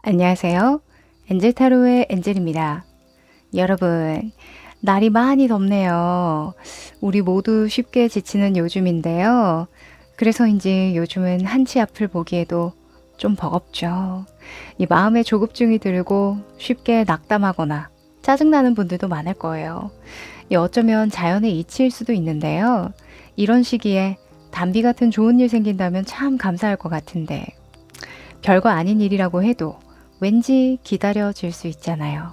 안녕하세요. 엔젤타로의 엔젤입니다. 여러분, 날이 많이 덥네요. 우리 모두 쉽게 지치는 요즘인데요. 그래서인지 요즘은 한치 앞을 보기에도 좀 버겁죠. 이 마음에 조급증이 들고 쉽게 낙담하거나 짜증나는 분들도 많을 거예요. 이 어쩌면 자연의 이치일 수도 있는데요. 이런 시기에 단비 같은 좋은 일 생긴다면 참 감사할 것 같은데 별거 아닌 일이라고 해도 왠지 기다려질 수 있잖아요.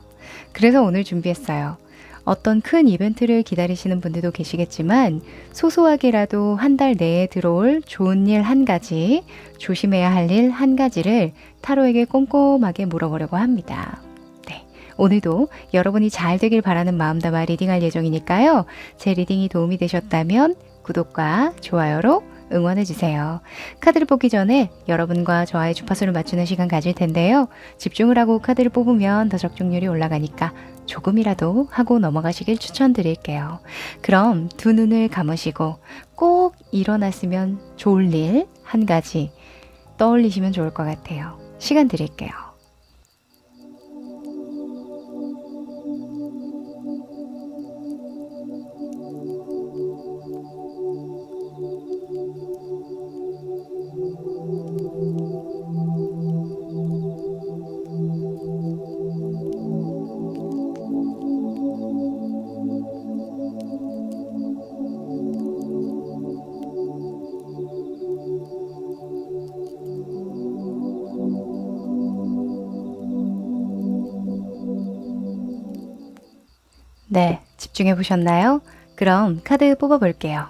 그래서 오늘 준비했어요. 어떤 큰 이벤트를 기다리시는 분들도 계시겠지만 소소하게라도 한 달 내에 들어올 좋은 일 한 가지, 조심해야 할 일 한 가지를 타로에게 꼼꼼하게 물어보려고 합니다. 네, 오늘도 여러분이 잘 되길 바라는 마음 담아 리딩할 예정이니까요. 제 리딩이 도움이 되셨다면 구독과 좋아요로 응원해주세요. 카드를 뽑기 전에 여러분과 저와의 주파수를 맞추는 시간 가질 텐데요. 집중을 하고 카드를 뽑으면 더 적중률이 올라가니까 조금이라도 하고 넘어가시길 추천드릴게요. 그럼 두 눈을 감으시고 꼭 일어났으면 좋을 일 한 가지 떠올리시면 좋을 것 같아요. 시간 드릴게요. 네, 집중해 보셨나요? 그럼 카드 뽑아 볼게요.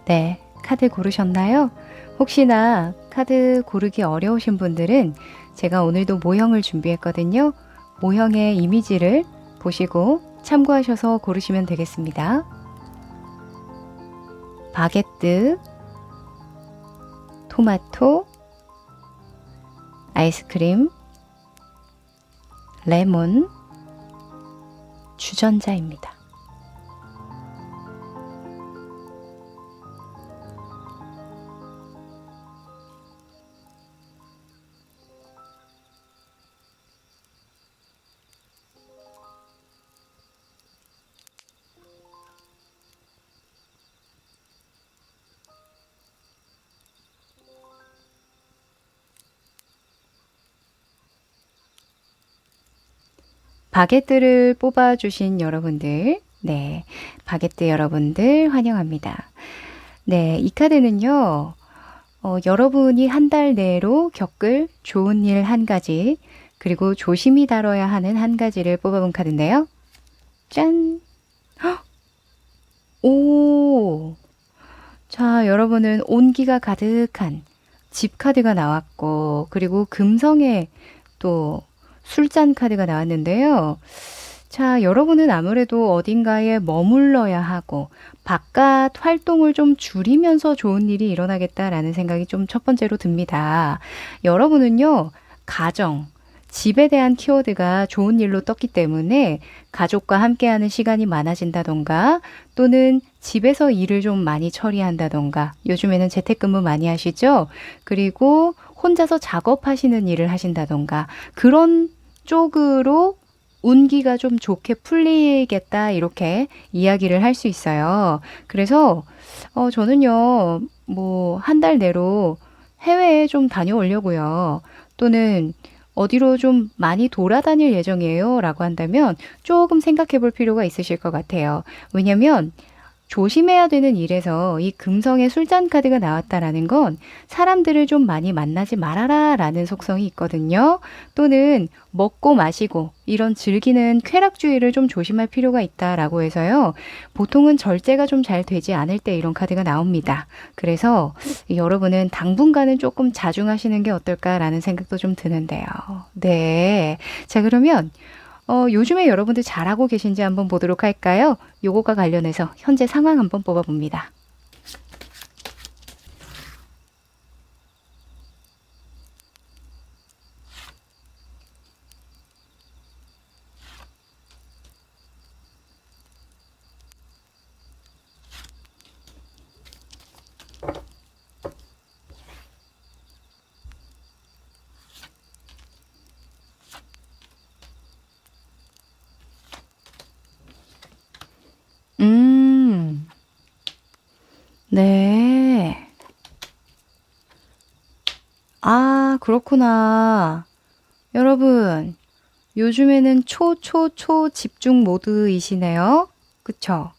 네, 카드 고르셨나요? 혹시나 카드 고르기 어려우신 분들은 제가 오늘도 모형을 준비했거든요. 모형의 이미지를 보시고 참고하셔서 고르시면 되겠습니다. 바게트, 토마토, 아이스크림, 레몬, 주전자입니다. 바게트를 뽑아주신 여러분들, 네, 바게트 여러분들 환영합니다. 네, 이 카드는요, 여러분이 한 달 내로 겪을 좋은 일 한 가지, 그리고 조심히 다뤄야 하는 한 가지를 뽑아본 카드인데요. 짠! 오! 자, 여러분은 온기가 가득한 집 카드가 나왔고, 그리고 금성의 또 술잔 카드가 나왔는데요. 자, 여러분은 아무래도 어딘가에 머물러야 하고 바깥 활동을 좀 줄이면서 좋은 일이 일어나겠다라는 생각이 좀 첫 번째로 듭니다. 여러분은요, 가정, 집에 대한 키워드가 좋은 일로 떴기 때문에 가족과 함께하는 시간이 많아진다던가 또는 집에서 일을 좀 많이 처리한다던가 요즘에는 재택근무 많이 하시죠? 그리고 혼자서 작업하시는 일을 하신다던가 그런 쪽으로 운기가 좀 좋게 풀리겠다 이렇게 이야기를 할 수 있어요. 그래서 저는요 뭐 한 달 내로 해외에 좀 다녀오려고요. 또는 어디로 좀 많이 돌아다닐 예정이에요 라고 한다면 조금 생각해 볼 필요가 있으실 것 같아요. 왜냐면 조심해야 되는 일에서 이 금성의 술잔 카드가 나왔다라는 건 사람들을 좀 많이 만나지 말아라 라는 속성이 있거든요. 또는 먹고 마시고 이런 즐기는 쾌락주의를 좀 조심할 필요가 있다라고 해서요. 보통은 절제가 좀 잘 되지 않을 때 이런 카드가 나옵니다. 그래서 여러분은 당분간은 조금 자중하시는 게 어떨까라는 생각도 좀 드는데요. 네. 자, 그러면 요즘에 여러분들 잘하고 계신지 한번 보도록 할까요? 요거가 관련해서 현재 상황 한번 뽑아봅니다. 음, 네. 아, 그렇구나. 여러분, 요즘에는 초 집중 모드이시네요. 그쵸?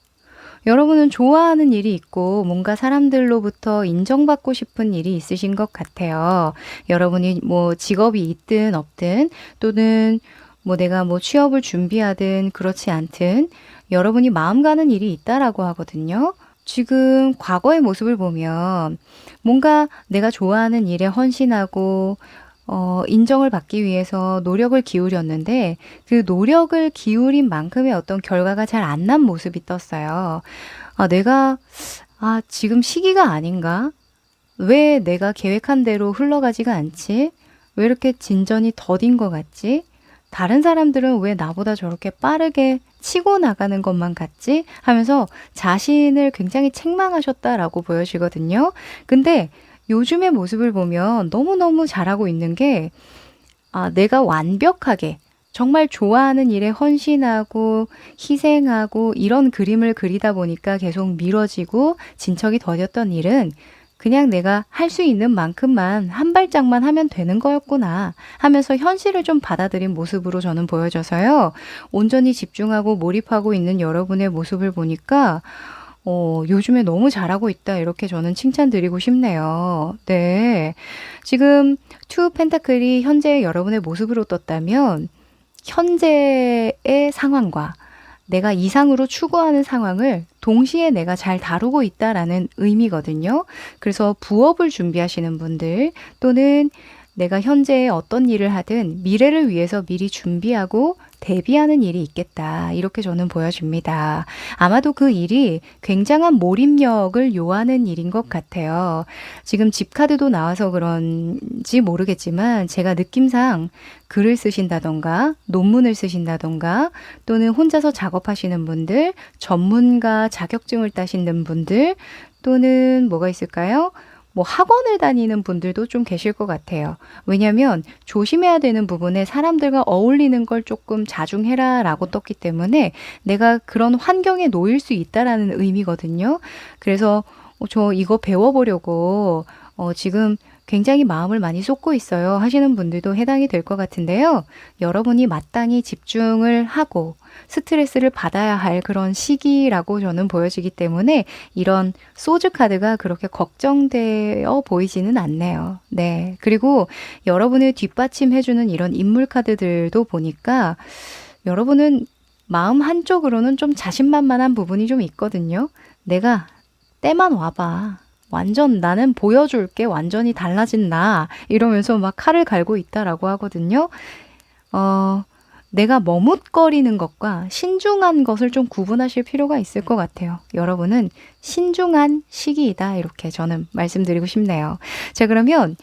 여러분은 좋아하는 일이 있고 뭔가 사람들로부터 인정받고 싶은 일이 있으신 것 같아요. 여러분이 뭐 직업이 있든 없든 또는 뭐 내가 뭐 취업을 준비하든 그렇지 않든 여러분이 마음 가는 일이 있다라고 하거든요. 지금 과거의 모습을 보면 뭔가 내가 좋아하는 일에 헌신하고 인정을 받기 위해서 노력을 기울였는데 그 노력을 기울인 만큼의 어떤 결과가 잘 안 난 모습이 떴어요. 아, 지금 시기가 아닌가? 왜 내가 계획한 대로 흘러가지가 않지? 왜 이렇게 진전이 더딘 것 같지? 다른 사람들은 왜 나보다 저렇게 빠르게 치고 나가는 것만 같지? 하면서 자신을 굉장히 책망하셨다라고 보여지거든요. 근데 요즘의 모습을 보면 너무너무 잘하고 있는 게, 내가 완벽하게 정말 좋아하는 일에 헌신하고 희생하고 이런 그림을 그리다 보니까 계속 미뤄지고 진척이 더뎠던 일은 그냥 내가 할 수 있는 만큼만 한 발짝만 하면 되는 거였구나 하면서 현실을 좀 받아들인 모습으로 저는 보여져서요. 온전히 집중하고 몰입하고 있는 여러분의 모습을 보니까 요즘에 너무 잘하고 있다. 이렇게 저는 칭찬드리고 싶네요. 네. 지금 투 펜타클이 현재 여러분의 모습으로 떴다면 현재의 상황과 내가 이상으로 추구하는 상황을 동시에 내가 잘 다루고 있다라는 의미거든요. 그래서 부업을 준비하시는 분들 또는 내가 현재 어떤 일을 하든 미래를 위해서 미리 준비하고 대비하는 일이 있겠다. 이렇게 저는 보여집니다. 아마도 그 일이 굉장한 몰입력을 요하는 일인 것 같아요. 지금 집 카드도 나와서 그런지 모르겠지만 제가 느낌상 글을 쓰신다던가 논문을 쓰신다던가 또는 혼자서 작업하시는 분들, 전문가 자격증을 따시는 분들 또는 뭐가 있을까요? 뭐 학원을 다니는 분들도 좀 계실 것 같아요. 왜냐하면 조심해야 되는 부분에 사람들과 어울리는 걸 조금 자중해라 라고 떴기 때문에 내가 그런 환경에 놓일 수 있다라는 의미거든요. 그래서 저 이거 배워보려고 지금 굉장히 마음을 많이 쏟고 있어요 하시는 분들도 해당이 될 것 같은데요. 여러분이 마땅히 집중을 하고 스트레스를 받아야 할 그런 시기라고 저는 보여지기 때문에 이런 소주 카드가 그렇게 걱정되어 보이지는 않네요. 네. 그리고 여러분을 뒷받침해주는 이런 인물 카드들도 보니까 여러분은 마음 한쪽으로는 좀 자신만만한 부분이 좀 있거든요. 내가 때만 와봐. 완전 나는 보여줄게 완전히 달라진 나 이러면서 막 칼을 갈고 있다라고 하거든요. 내가 머뭇거리는 것과 신중한 것을 좀 구분하실 필요가 있을 것 같아요. 여러분은 신중한 시기이다 이렇게 저는 말씀드리고 싶네요. 자, 그러면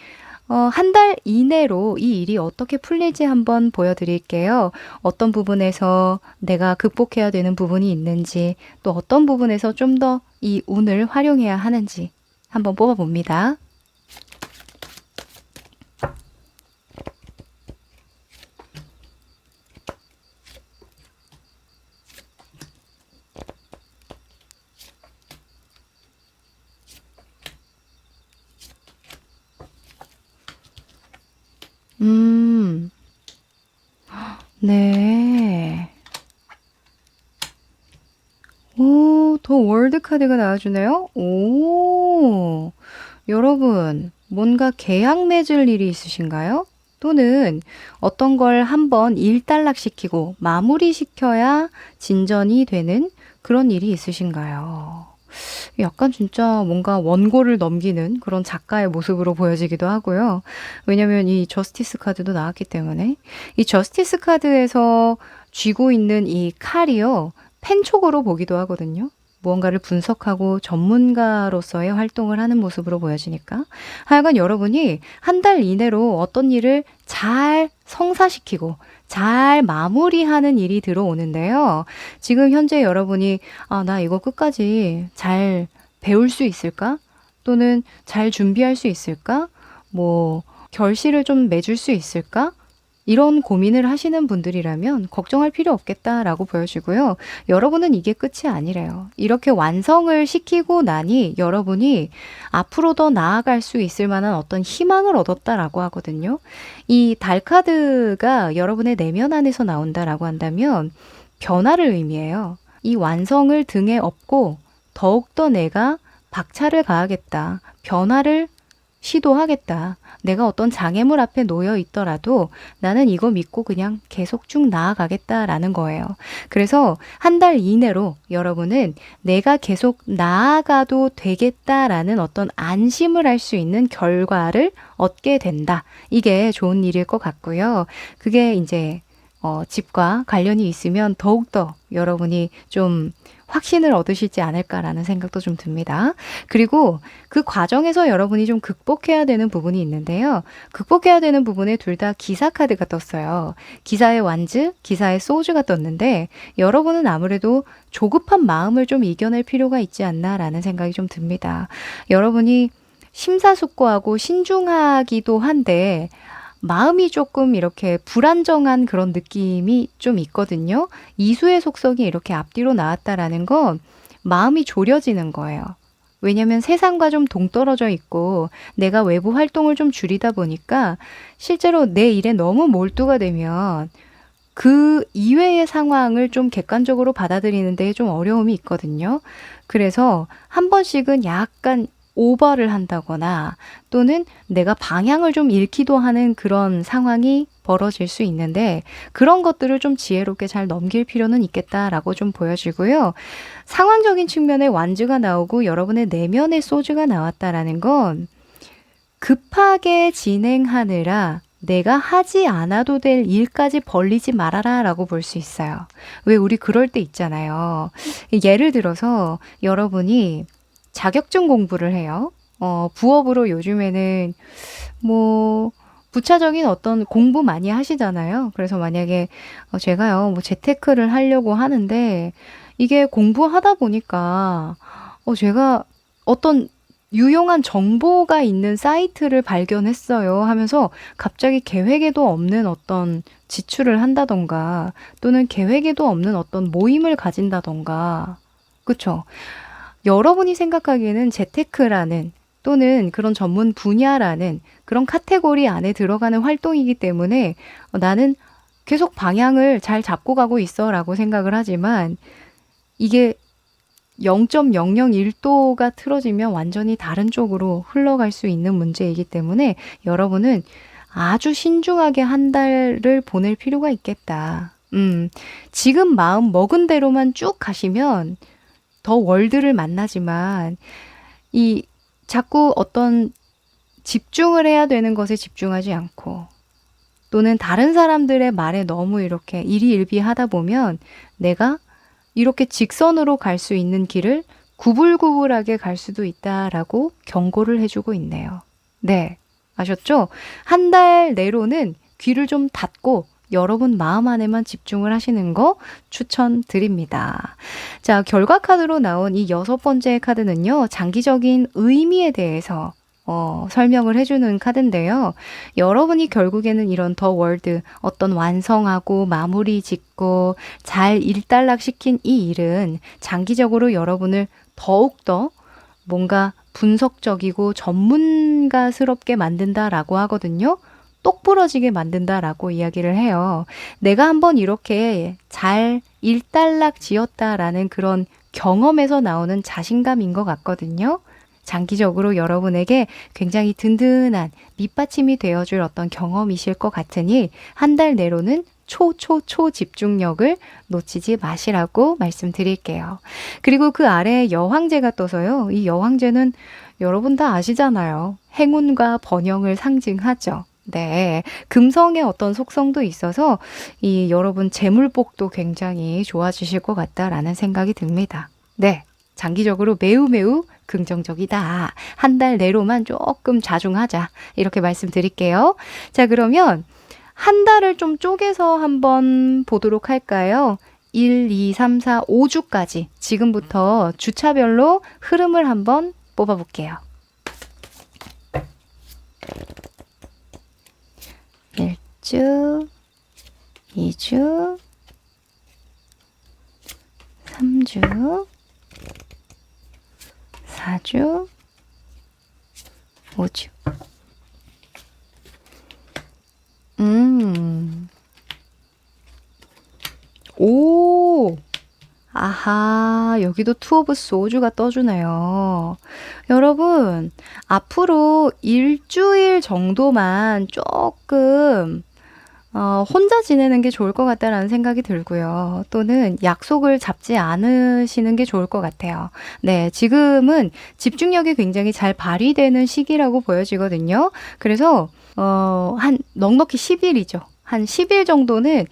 한 달 이내로 이 일이 어떻게 풀릴지 한번 보여드릴게요. 어떤 부분에서 내가 극복해야 되는 부분이 있는지, 또 어떤 부분에서 좀 더 이 운을 활용해야 하는지 한번 뽑아봅니다. 음, 네. 오, 더 월드 카드가 나와주네요. 오, 여러분, 뭔가 계약 맺을 일이 있으신가요? 또는 어떤 걸 한번 일단락시키고 마무리시켜야 진전이 되는 그런 일이 있으신가요? 약간 진짜 뭔가 원고를 넘기는 그런 작가의 모습으로 보여지기도 하고요. 왜냐면 이 저스티스 카드도 나왔기 때문에 이 저스티스 카드에서 쥐고 있는 이 칼이요. 펜촉으로 보기도 하거든요. 무언가를 분석하고 전문가로서의 활동을 하는 모습으로 보여지니까 하여간 여러분이 한 달 이내로 어떤 일을 잘 성사시키고 잘 마무리하는 일이 들어오는데요. 지금 현재 여러분이 아, 나 이거 끝까지 잘 배울 수 있을까? 또는 잘 준비할 수 있을까? 뭐 결실을 좀 맺을 수 있을까? 이런 고민을 하시는 분들이라면 걱정할 필요 없겠다라고 보여지고요. 여러분은 이게 끝이 아니래요. 이렇게 완성을 시키고 나니 여러분이 앞으로 더 나아갈 수 있을 만한 어떤 희망을 얻었다라고 하거든요. 이 달 카드가 여러분의 내면 안에서 나온다라고 한다면 변화를 의미해요. 이 완성을 등에 업고 더욱더 내가 박차를 가하겠다. 변화를 시도하겠다. 내가 어떤 장애물 앞에 놓여 있더라도 나는 이거 믿고 그냥 계속 쭉 나아가겠다라는 거예요. 그래서 한 달 이내로 여러분은 내가 계속 나아가도 되겠다라는 어떤 안심을 할 수 있는 결과를 얻게 된다. 이게 좋은 일일 것 같고요. 그게 이제 집과 관련이 있으면 더욱더 여러분이 좀 확신을 얻으시지 않을까라는 생각도 좀 듭니다. 그리고 그 과정에서 여러분이 좀 극복해야 되는 부분이 있는데요. 극복해야 되는 부분에 둘 다 기사 카드가 떴어요. 기사의 완즈, 기사의 소주가 떴는데 여러분은 아무래도 조급한 마음을 좀 이겨낼 필요가 있지 않나라는 생각이 좀 듭니다. 여러분이 심사숙고하고 신중하기도 한데 마음이 조금 이렇게 불안정한 그런 느낌이 좀 있거든요. 이수의 속성이 이렇게 앞뒤로 나왔다라는 건 마음이 졸여지는 거예요. 왜냐면 세상과 좀 동떨어져 있고 내가 외부 활동을 좀 줄이다 보니까 실제로 내 일에 너무 몰두가 되면 그 이외의 상황을 좀 객관적으로 받아들이는 데 좀 어려움이 있거든요. 그래서 한 번씩은 약간 오버를 한다거나 또는 내가 방향을 좀 잃기도 하는 그런 상황이 벌어질 수 있는데 그런 것들을 좀 지혜롭게 잘 넘길 필요는 있겠다라고 좀 보여지고요. 상황적인 측면에 완즈가 나오고 여러분의 내면의 소주가 나왔다라는 건 급하게 진행하느라 내가 하지 않아도 될 일까지 벌리지 말아라 라고 볼 수 있어요. 왜 우리 그럴 때 있잖아요. 예를 들어서 여러분이 자격증 공부를 해요. 부업으로 요즘에는 뭐 부차적인 어떤 공부 많이 하시잖아요. 그래서 만약에 제가요, 뭐 재테크를 하려고 하는데 이게 공부하다 보니까 제가 어떤 유용한 정보가 있는 사이트를 발견했어요 하면서 갑자기 계획에도 없는 어떤 지출을 한다던가 또는 계획에도 없는 어떤 모임을 가진다던가 그쵸? 여러분이 생각하기에는 재테크라는 또는 그런 전문 분야라는 그런 카테고리 안에 들어가는 활동이기 때문에 나는 계속 방향을 잘 잡고 가고 있어 라고 생각을 하지만 이게 0.001도가 틀어지면 완전히 다른 쪽으로 흘러갈 수 있는 문제이기 때문에 여러분은 아주 신중하게 한 달을 보낼 필요가 있겠다. 지금 마음 먹은 대로만 쭉 가시면 더 월드를 만나지만 이 자꾸 어떤 집중을 해야 되는 것에 집중하지 않고 또는 다른 사람들의 말에 너무 이렇게 일희일비하다 보면 내가 이렇게 직선으로 갈 수 있는 길을 구불구불하게 갈 수도 있다라고 경고를 해주고 있네요. 네. 아셨죠? 한 달 내로는 귀를 좀 닫고 여러분 마음 안에만 집중을 하시는 거 추천드립니다. 자, 결과 카드로 나온 이 6번째 카드는요. 장기적인 의미에 대해서 설명을 해주는 카드인데요. 여러분이 결국에는 이런 더 월드, 어떤 완성하고 마무리 짓고 잘 일단락시킨 이 일은 장기적으로 여러분을 더욱더 뭔가 분석적이고 전문가스럽게 만든다라고 하거든요. 똑부러지게 만든다라고 이야기를 해요. 내가 한번 이렇게 잘 일단락 지었다라는 그런 경험에서 나오는 자신감인 것 같거든요. 장기적으로 여러분에게 굉장히 든든한 밑받침이 되어줄 어떤 경험이실 것 같으니 한 달 내로는 초 집중력을 놓치지 마시라고 말씀드릴게요. 그리고 그 아래에 여황제가 떠서요. 이 여황제는 여러분 다 아시잖아요. 행운과 번영을 상징하죠. 네, 금성의 어떤 속성도 있어서 이 여러분 재물복도 굉장히 좋아지실 것 같다라는 생각이 듭니다. 네, 장기적으로 매우 긍정적이다. 한 달 내로만 조금 자중하자. 이렇게 말씀드릴게요. 자, 그러면 한 달을 좀 쪼개서 한번 보도록 할까요? 1, 2, 3, 4, 5주까지 지금부터 주차별로 흐름을 한번 뽑아볼게요. 1주, 2주, 3주, 4주, 5주. 오! 아하, 여기도 투 오브 소주가 떠주네요. 여러분, 앞으로 일주일 정도만 조금 혼자 지내는 게 좋을 것 같다라는 생각이 들고요. 또는 약속을 잡지 않으시는 게 좋을 것 같아요. 네, 지금은 집중력이 굉장히 잘 발휘되는 시기라고 보여지거든요. 그래서 한 넉넉히 10일이죠. 한 10일 정도는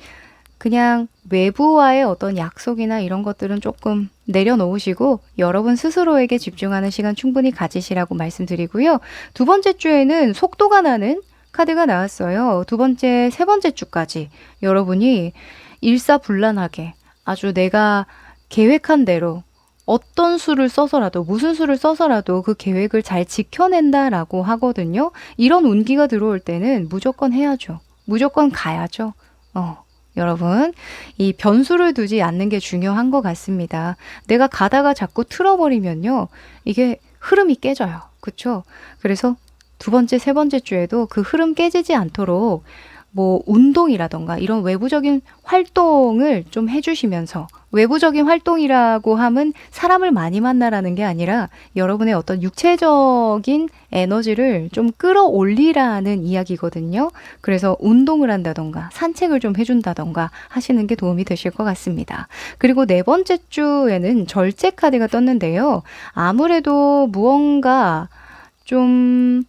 그냥 외부와의 어떤 약속이나 이런 것들은 조금 내려놓으시고 여러분 스스로에게 집중하는 시간 충분히 가지시라고 말씀드리고요. 두 번째 주에는 속도가 나는 카드가 나왔어요. 두 번째, 세 번째 주까지 여러분이 일사불란하게 아주 내가 계획한 대로 어떤 수를 써서라도 무슨 수를 써서라도 그 계획을 잘 지켜낸다라고 하거든요. 이런 운기가 들어올 때는 무조건 해야죠. 무조건 가야죠. 여러분, 이 변수를 두지 않는 게 중요한 것 같습니다. 내가 가다가 자꾸 틀어버리면요. 이게 흐름이 깨져요. 그쵸? 그래서 두 번째, 세 번째 주에도 그 흐름 깨지지 않도록 뭐 운동이라던가 이런 외부적인 활동을 좀 해주시면서 외부적인 활동이라고 함은 사람을 많이 만나라는 게 아니라 여러분의 어떤 육체적인 에너지를 좀 끌어올리라는 이야기거든요. 그래서 운동을 한다던가 산책을 좀 해준다던가 하시는 게 도움이 되실 것 같습니다. 그리고 네 번째 주에는 절제 카드가 떴는데요. 아무래도 무언가 좀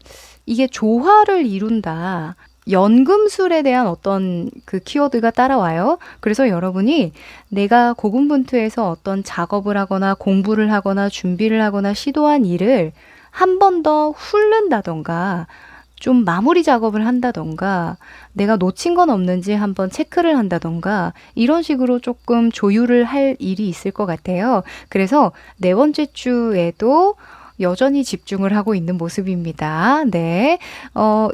이게 조화를 이룬다. 연금술에 대한 어떤 그 키워드가 따라와요. 그래서 여러분이 내가 고군분투해서 어떤 작업을 하거나 공부를 하거나 준비를 하거나 시도한 일을 한 번 더 훑는다던가 좀 마무리 작업을 한다던가 내가 놓친 건 없는지 한번 체크를 한다던가 이런 식으로 조금 조율을 할 일이 있을 것 같아요. 그래서 네 번째 주에도 여전히 집중을 하고 있는 모습입니다. 네.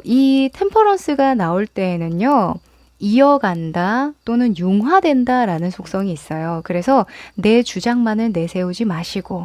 이 템퍼런스가 나올 때에는요. 이어간다 또는 융화된다라는 속성이 있어요. 그래서 내 주장만을 내세우지 마시고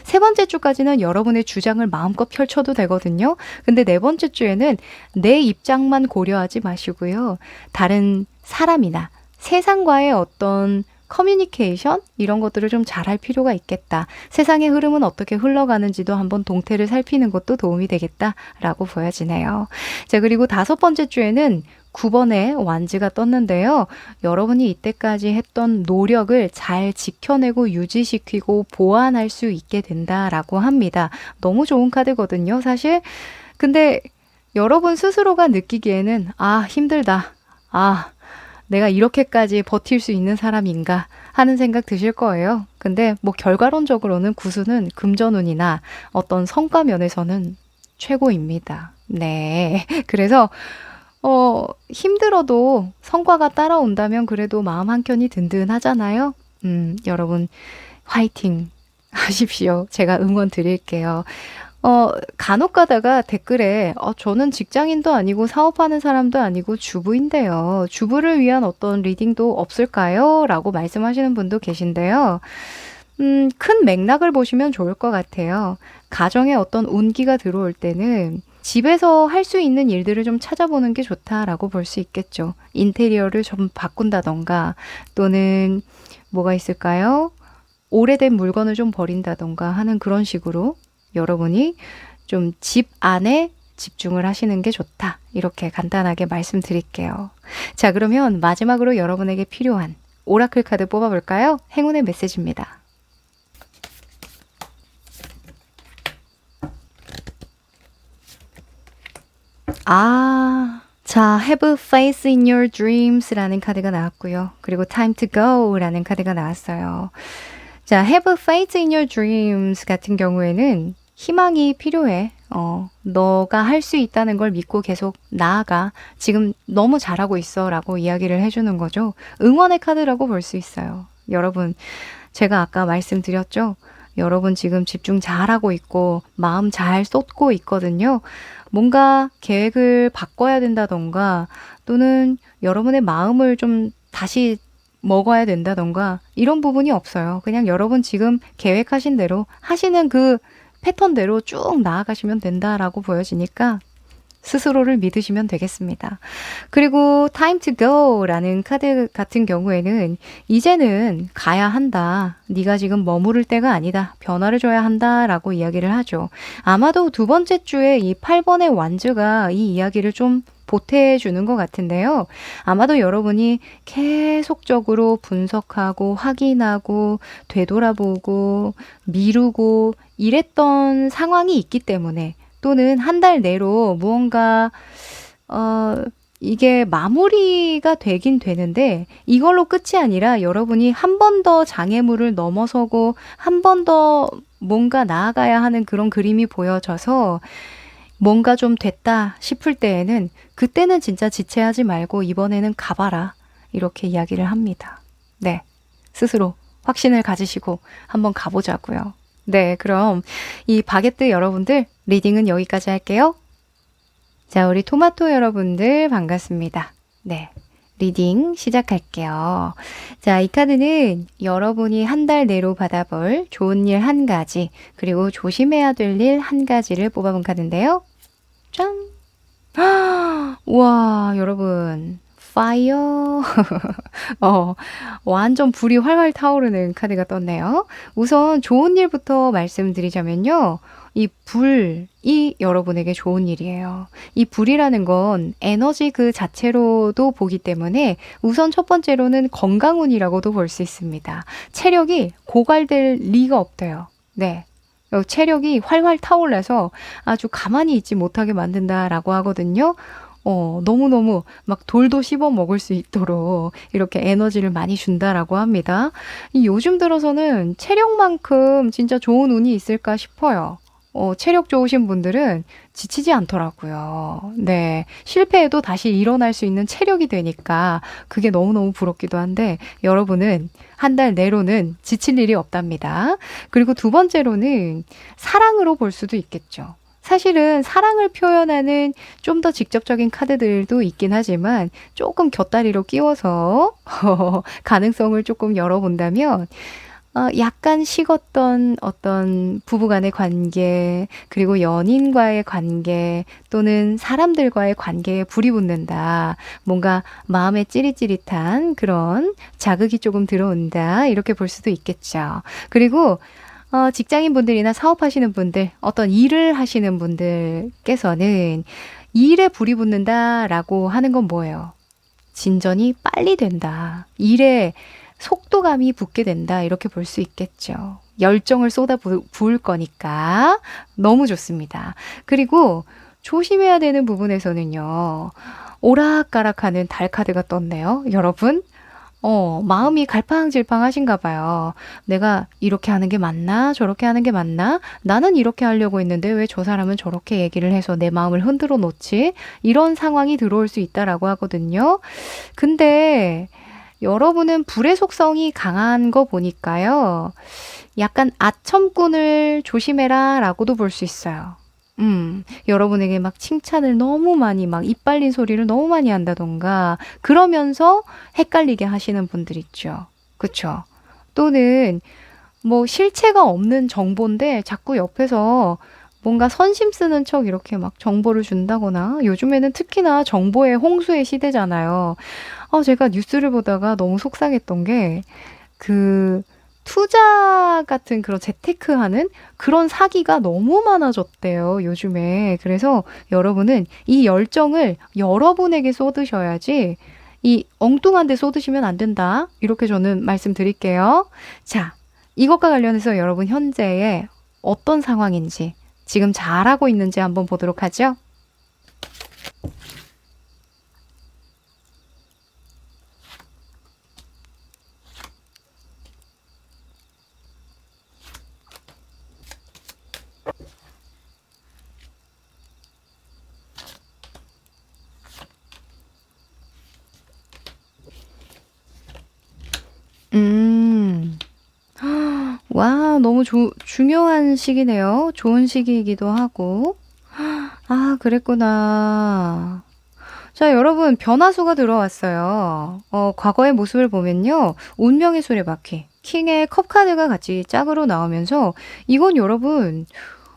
세 번째 주까지는 여러분의 주장을 마음껏 펼쳐도 되거든요. 근데 네 번째 주에는 내 입장만 고려하지 마시고요. 다른 사람이나 세상과의 어떤 커뮤니케이션 이런 것들을 좀 잘할 필요가 있겠다. 세상의 흐름은 어떻게 흘러가는지도 한번 동태를 살피는 것도 도움이 되겠다라고 보여지네요. 자, 그리고 다섯 번째 주에는 9번의 완즈가 떴는데요. 여러분이 이때까지 했던 노력을 잘 지켜내고 유지시키고 보완할 수 있게 된다라고 합니다. 너무 좋은 카드거든요, 사실. 근데 여러분 스스로가 느끼기에는 힘들다. 내가 이렇게까지 버틸 수 있는 사람인가 하는 생각 드실 거예요. 근데 뭐 결과론적으로는 구수는 금전운이나 어떤 성과 면에서는 최고입니다. 네. 그래서 힘들어도 성과가 따라온다면 그래도 마음 한켠이 든든하잖아요. 여러분 화이팅 하십시오. 제가 응원 드릴게요. 간혹 가다가 댓글에 저는 직장인도 아니고 사업하는 사람도 아니고 주부인데요. 주부를 위한 어떤 리딩도 없을까요? 라고 말씀하시는 분도 계신데요. 큰 맥락을 보시면 좋을 것 같아요. 가정에 어떤 운기가 들어올 때는 집에서 할 수 있는 일들을 좀 찾아보는 게 좋다라고 볼 수 있겠죠. 인테리어를 좀 바꾼다던가 또는 뭐가 있을까요? 오래된 물건을 좀 버린다던가 하는 그런 식으로 여러분이 좀 집 안에 집중을 하시는 게 좋다. 이렇게 간단하게 말씀드릴게요. 자, 그러면 마지막으로 여러분에게 필요한 오라클 카드 뽑아볼까요? 행운의 메시지입니다. 자, Have Faith in Your Dreams라는 카드가 나왔고요. 그리고 Time to Go라는 카드가 나왔어요. 자, Have Faith in Your Dreams 같은 경우에는 희망이 필요해. 너가 할 수 있다는 걸 믿고 계속 나아가. 지금 너무 잘하고 있어 라고 이야기를 해주는 거죠. 응원의 카드라고 볼 수 있어요. 여러분, 제가 아까 말씀드렸죠? 여러분 지금 집중 잘하고 있고 마음 잘 쏟고 있거든요. 뭔가 계획을 바꿔야 된다던가 또는 여러분의 마음을 좀 다시 먹어야 된다던가 이런 부분이 없어요. 그냥 여러분 지금 계획하신 대로 하시는 그 패턴대로 쭉 나아가시면 된다라고 보여지니까 스스로를 믿으시면 되겠습니다. 그리고 Time to Go라는 카드 같은 경우에는 이제는 가야 한다. 네가 지금 머무를 때가 아니다. 변화를 줘야 한다라고 이야기를 하죠. 아마도 두 번째 주에 이 8번의 완즈가 이 이야기를 좀 보태주는 것 같은데요. 아마도 여러분이 계속적으로 분석하고 확인하고 되돌아보고 미루고 이랬던 상황이 있기 때문에 또는 한 달 내로 무언가 이게 마무리가 되긴 되는데 이걸로 끝이 아니라 여러분이 한 번 더 장애물을 넘어서고 한 번 더 뭔가 나아가야 하는 그런 그림이 보여져서 뭔가 좀 됐다 싶을 때에는 그때는 진짜 지체하지 말고 이번에는 가봐라 이렇게 이야기를 합니다. 네, 스스로 확신을 가지시고 한번 가보자고요. 네, 그럼 이 바게트 여러분들 리딩은 여기까지 할게요. 자, 우리 토마토 여러분들 반갑습니다. 네, 리딩 시작할게요. 자, 이 카드는 여러분이 한 달 내로 받아볼 좋은 일 한 가지 그리고 조심해야 될 일 한 가지를 뽑아본 카드인데요. 짠! 와, 여러분 파이어 완전 불이 활활 타오르는 카드가 떴네요. 우선 좋은 일부터 말씀드리자면요. 이 불이 여러분에게 좋은 일이에요. 이 불이라는 건 에너지 그 자체로도 보기 때문에 우선 첫 번째로는 건강운이라고도 볼 수 있습니다. 체력이 고갈될 리가 없대요. 네. 체력이 활활 타올라서 아주 가만히 있지 못하게 만든다라고 하거든요. 너무너무 막 돌도 씹어 먹을 수 있도록 이렇게 에너지를 많이 준다라고 합니다. 요즘 들어서는 체력만큼 진짜 좋은 운이 있을까 싶어요. 체력 좋으신 분들은 지치지 않더라고요. 네. 실패해도 다시 일어날 수 있는 체력이 되니까 그게 너무너무 부럽기도 한데 여러분은 한 달 내로는 지칠 일이 없답니다. 그리고 두 번째로는 사랑으로 볼 수도 있겠죠. 사실은 사랑을 표현하는 좀 더 직접적인 카드들도 있긴 하지만 조금 곁다리로 끼워서 가능성을 조금 열어본다면 약간 식었던 어떤 부부간의 관계 그리고 연인과의 관계 또는 사람들과의 관계에 불이 붙는다. 뭔가 마음에 찌릿찌릿한 그런 자극이 조금 들어온다. 이렇게 볼 수도 있겠죠. 그리고 직장인분들이나 사업하시는 분들, 어떤 일을 하시는 분들께서는 일에 불이 붙는다라고 하는 건 뭐예요? 진전이 빨리 된다. 일에 속도감이 붙게 된다. 이렇게 볼 수 있겠죠. 열정을 쏟아 부을 거니까 너무 좋습니다. 그리고 조심해야 되는 부분에서는요. 오락가락하는 달 카드가 떴네요. 여러분. 마음이 갈팡질팡하신가 봐요. 내가 이렇게 하는 게 맞나? 저렇게 하는 게 맞나? 나는 이렇게 하려고 했는데 왜 저 사람은 저렇게 얘기를 해서 내 마음을 흔들어 놓지? 이런 상황이 들어올 수 있다라고 하거든요. 근데 여러분은 불의 속성이 강한 거 보니까요. 약간 아첨꾼을 조심해라 라고도 볼 수 있어요. 여러분에게 막 칭찬을 너무 많이 막 이빨린 소리를 너무 많이 한다던가 그러면서 헷갈리게 하시는 분들 있죠. 그쵸? 또는 뭐 실체가 없는 정보인데 자꾸 옆에서 뭔가 선심 쓰는 척 이렇게 막 정보를 준다거나 요즘에는 특히나 정보의 홍수의 시대잖아요. 제가 뉴스를 보다가 너무 속상했던 게 그 투자 같은 그런 재테크하는 그런 사기가 너무 많아졌대요, 요즘에. 그래서 여러분은 이 열정을 여러분에게 쏟으셔야지 이 엉뚱한 데 쏟으시면 안 된다. 이렇게 저는 말씀드릴게요. 자, 이것과 관련해서 여러분 현재의 어떤 상황인지 지금 잘하고 있는지 한번 보도록 하죠. 음. 와, 너무 중요한 시기네요. 좋은 시기이기도 하고. 아, 그랬구나. 자, 여러분, 변화수가 들어왔어요. 과거의 모습을 보면요. 운명의 수레바퀴, 킹의 컵 카드가 같이 짝으로 나오면서 이건 여러분,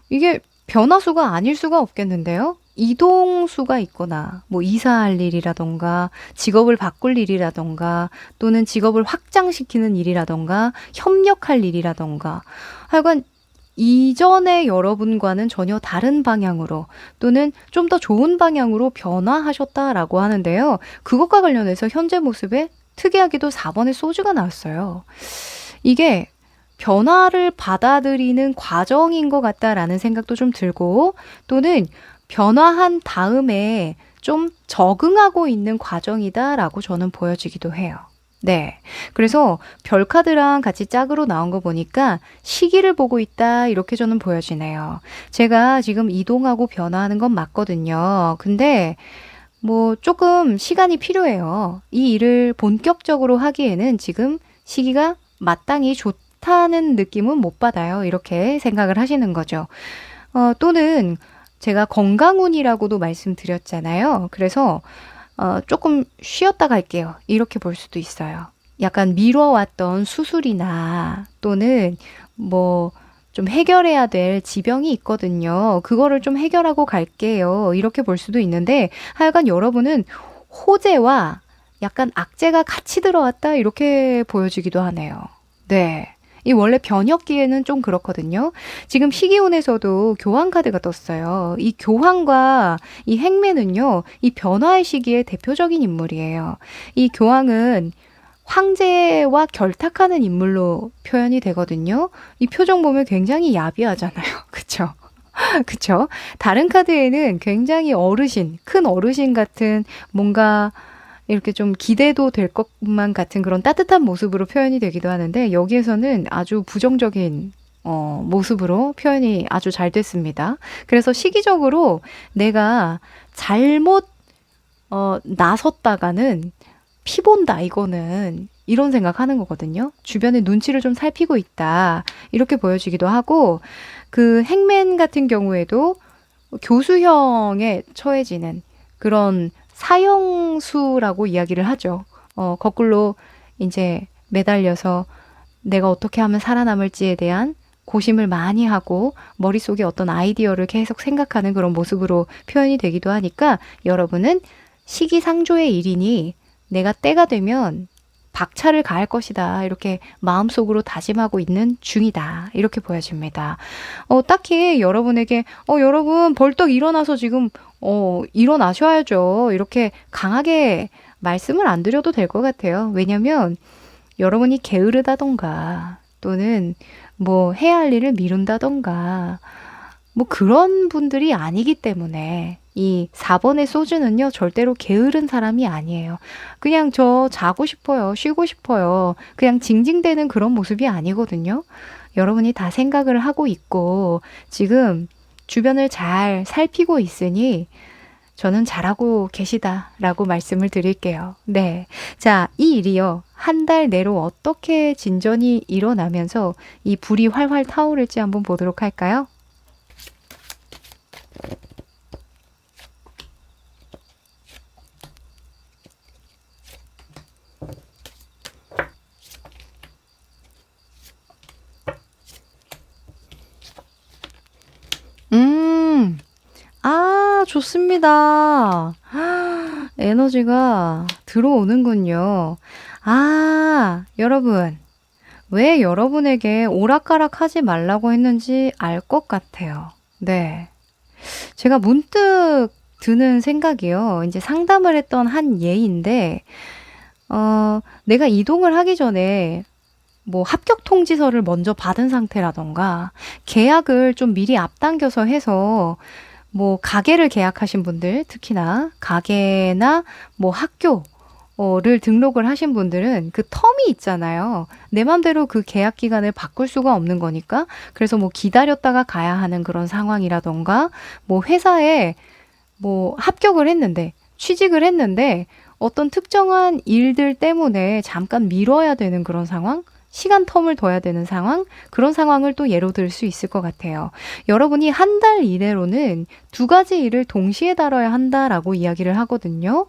이게 변화수가 아닐 수가 없겠는데요? 이동수가 있거나, 뭐 이사할 일이라던가, 직업을 바꿀 일이라던가, 또는 직업을 확장시키는 일이라던가, 협력할 일이라던가, 하여간 이전의 여러분과는 전혀 다른 방향으로 또는 좀 더 좋은 방향으로 변화하셨다라고 하는데요. 그것과 관련해서 현재 모습에 특이하게도 4번의 소주가 나왔어요. 이게 변화를 받아들이는 과정인 것 같다라는 생각도 좀 들고 또는 변화한 다음에 좀 적응하고 있는 과정이다라고 저는 보여지기도 해요. 네. 그래서 별카드랑 같이 짝으로 나온 거 보니까 시기를 보고 있다 이렇게 저는 보여지네요. 제가 지금 이동하고 변화하는 건 맞거든요. 근데 뭐 조금 시간이 필요해요. 이 일을 본격적으로 하기에는 지금 시기가 마땅히 좋다는 느낌은 못 받아요. 이렇게 생각을 하시는 거죠. 또는 제가 건강운이라고도 말씀드렸잖아요. 그래서 조금 쉬었다 갈게요. 이렇게 볼 수도 있어요. 약간 미뤄왔던 수술이나 또는 뭐 좀 해결해야 될 지병이 있거든요. 그거를 좀 해결하고 갈게요. 이렇게 볼 수도 있는데 하여간 여러분은 호재와 약간 악재가 같이 들어왔다 이렇게 보여지기도 하네요. 네. 이 원래 변혁기에는 좀 그렇거든요. 지금 희귀운에서도 교황 카드가 떴어요. 이 교황과 이 행매는요, 이 변화의 시기의 대표적인 인물이에요. 이 교황은 황제와 결탁하는 인물로 표현이 되거든요. 이 표정 보면 굉장히 야비하잖아요. 그쵸? 그쵸? 다른 카드에는 굉장히 어르신, 큰 어르신 같은 뭔가 이렇게 좀 기대도 될 것만 같은 그런 따뜻한 모습으로 표현이 되기도 하는데 여기에서는 아주 부정적인 모습으로 표현이 아주 잘 됐습니다. 그래서 시기적으로 내가 잘못 나섰다가는 피본다 이거는 이런 생각하는 거거든요. 주변의 눈치를 좀 살피고 있다 이렇게 보여지기도 하고 그 행맨 같은 경우에도 교수형에 처해지는 그런 사형수라고 이야기를 하죠. 거꾸로 이제 매달려서 내가 어떻게 하면 살아남을지에 대한 고심을 많이 하고 머릿속에 어떤 아이디어를 계속 생각하는 그런 모습으로 표현이 되기도 하니까 여러분은 시기상조의 일이니 내가 때가 되면 박차를 가할 것이다. 이렇게 마음속으로 다짐하고 있는 중이다. 이렇게 보여집니다. 딱히 여러분에게, 여러분 벌떡 일어나서 지금, 일어나셔야죠. 이렇게 강하게 말씀을 안 드려도 될 것 같아요. 왜냐면 여러분이 게으르다던가 또는 뭐 해야 할 일을 미룬다던가 뭐 그런 분들이 아니기 때문에 이 4번의 소주는요, 절대로 게으른 사람이 아니에요. 그냥 저 자고 싶어요. 쉬고 싶어요. 그냥 징징대는 그런 모습이 아니거든요. 여러분이 다 생각을 하고 있고 지금 주변을 잘 살피고 있으니 저는 잘하고 계시다라고 말씀을 드릴게요. 네. 자, 이 일이요. 한 달 내로 어떻게 진전이 일어나면서 이 불이 활활 타오를지 한번 보도록 할까요? 음, 좋습니다. 에너지가 들어오는군요. 여러분. 왜 여러분에게 오락가락 하지 말라고 했는지 알 것 같아요. 네. 제가 문득 드는 생각이요. 이제 상담을 했던 한 예인데, 내가 이동을 하기 전에 뭐 합격 통지서를 먼저 받은 상태라던가, 계약을 좀 미리 앞당겨서 해서 뭐 가게를 계약하신 분들, 특히나 가게나 뭐 학교를 등록을 하신 분들은 그 텀이 있잖아요. 내 맘대로 그 계약 기간을 바꿀 수가 없는 거니까. 그래서 뭐 기다렸다가 가야 하는 그런 상황이라던가, 뭐 회사에 뭐 합격을 했는데, 취직을 했는데 어떤 특정한 일들 때문에 잠깐 미뤄야 되는 그런 상황? 시간 텀을 둬야 되는 상황? 그런 상황을 또 예로 들 수 있을 것 같아요. 여러분이 한 달 이내로는 두 가지 일을 동시에 다뤄야 한다라고 이야기를 하거든요.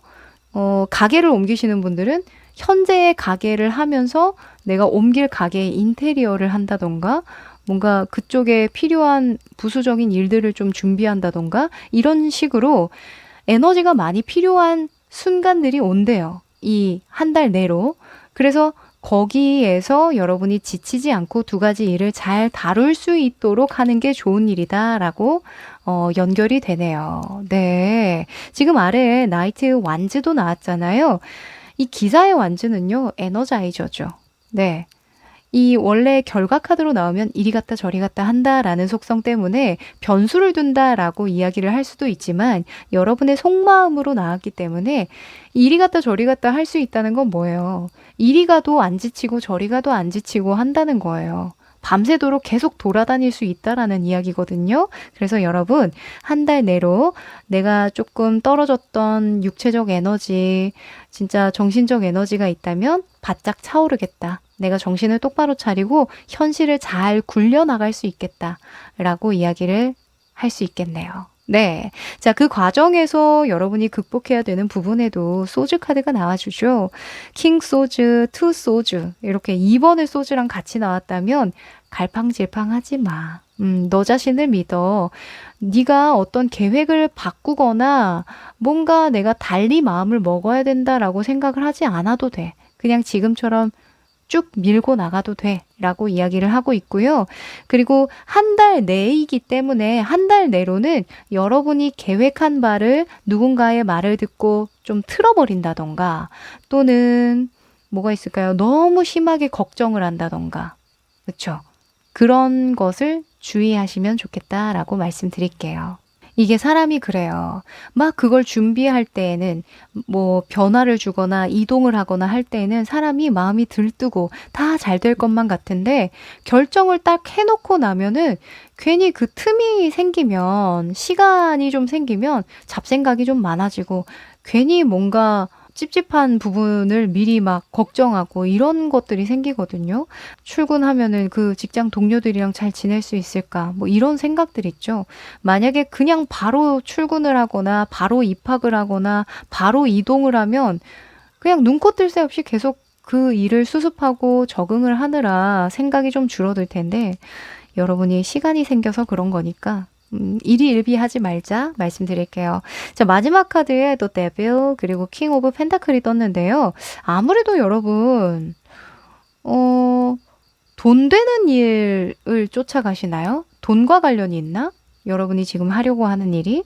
가게를 옮기시는 분들은 현재의 가게를 하면서 내가 옮길 가게의 인테리어를 한다던가, 뭔가 그쪽에 필요한 부수적인 일들을 좀 준비한다던가, 이런 식으로 에너지가 많이 필요한 순간들이 온대요. 이 한 달 내로. 그래서 거기에서 여러분이 지치지 않고 두 가지 일을 잘 다룰 수 있도록 하는 게 좋은 일이다라고 연결이 되네요. 네. 지금 아래에 나이트 완즈도 나왔잖아요. 이 기사의 완즈는요, 에너자이저죠. 네. 이 원래 결과 카드로 나오면 이리 갔다 저리 갔다 한다라는 속성 때문에 변수를 둔다라고 이야기를 할 수도 있지만, 여러분의 속마음으로 나왔기 때문에 이리 갔다 저리 갔다 할 수 있다는 건 뭐예요? 이리 가도 안 지치고 저리 가도 안 지치고 한다는 거예요. 밤새도록 계속 돌아다닐 수 있다라는 이야기거든요. 그래서 여러분, 한 달 내로 내가 조금 떨어졌던 육체적 에너지, 진짜 정신적 에너지가 있다면 바짝 차오르겠다. 내가 정신을 똑바로 차리고 현실을 잘 굴려나갈 수 있겠다라고 이야기를 할 수 있겠네요. 네. 자, 그 과정에서 여러분이 극복해야 되는 부분에도 소주 카드가 나와주죠. 킹 소주, 투 소주. 이렇게 2번의 소주랑 같이 나왔다면 갈팡질팡하지 마. 너 자신을 믿어. 네가 어떤 계획을 바꾸거나 뭔가 내가 달리 마음을 먹어야 된다라고 생각을 하지 않아도 돼. 그냥 지금처럼 쭉 밀고 나가도 돼 라고 이야기를 하고 있고요. 그리고 한 달 내이기 때문에 한 달 내로는 여러분이 계획한 바를 누군가의 말을 듣고 좀 틀어버린다던가, 또는 뭐가 있을까요? 너무 심하게 걱정을 한다던가, 그렇죠? 그런 것을 주의하시면 좋겠다라고 말씀드릴게요. 이게 사람이 그래요. 막 그걸 준비할 때에는, 뭐 변화를 주거나 이동을 하거나 할 때에는 사람이 마음이 들뜨고 다 잘 될 것만 같은데, 결정을 딱 해놓고 나면은 괜히 그 틈이 생기면, 시간이 좀 생기면 잡생각이 좀 많아지고 괜히 뭔가 찝찝한 부분을 미리 막 걱정하고 이런 것들이 생기거든요. 출근하면은 그 직장 동료들이랑 잘 지낼 수 있을까? 뭐 이런 생각들 있죠. 만약에 그냥 바로 출근을 하거나 바로 입학을 하거나 바로 이동을 하면 그냥 눈코 뜰 새 없이 계속 그 일을 수습하고 적응을 하느라 생각이 좀 줄어들 텐데, 여러분이 시간이 생겨서 그런 거니까 일희일비하지 말자 말씀드릴게요. 자, 마지막 카드에 또 데빌 그리고 킹 오브 펜타클이 떴는데요. 아무래도 여러분 돈 되는 일을 쫓아가시나요? 돈과 관련이 있나? 여러분이 지금 하려고 하는 일이?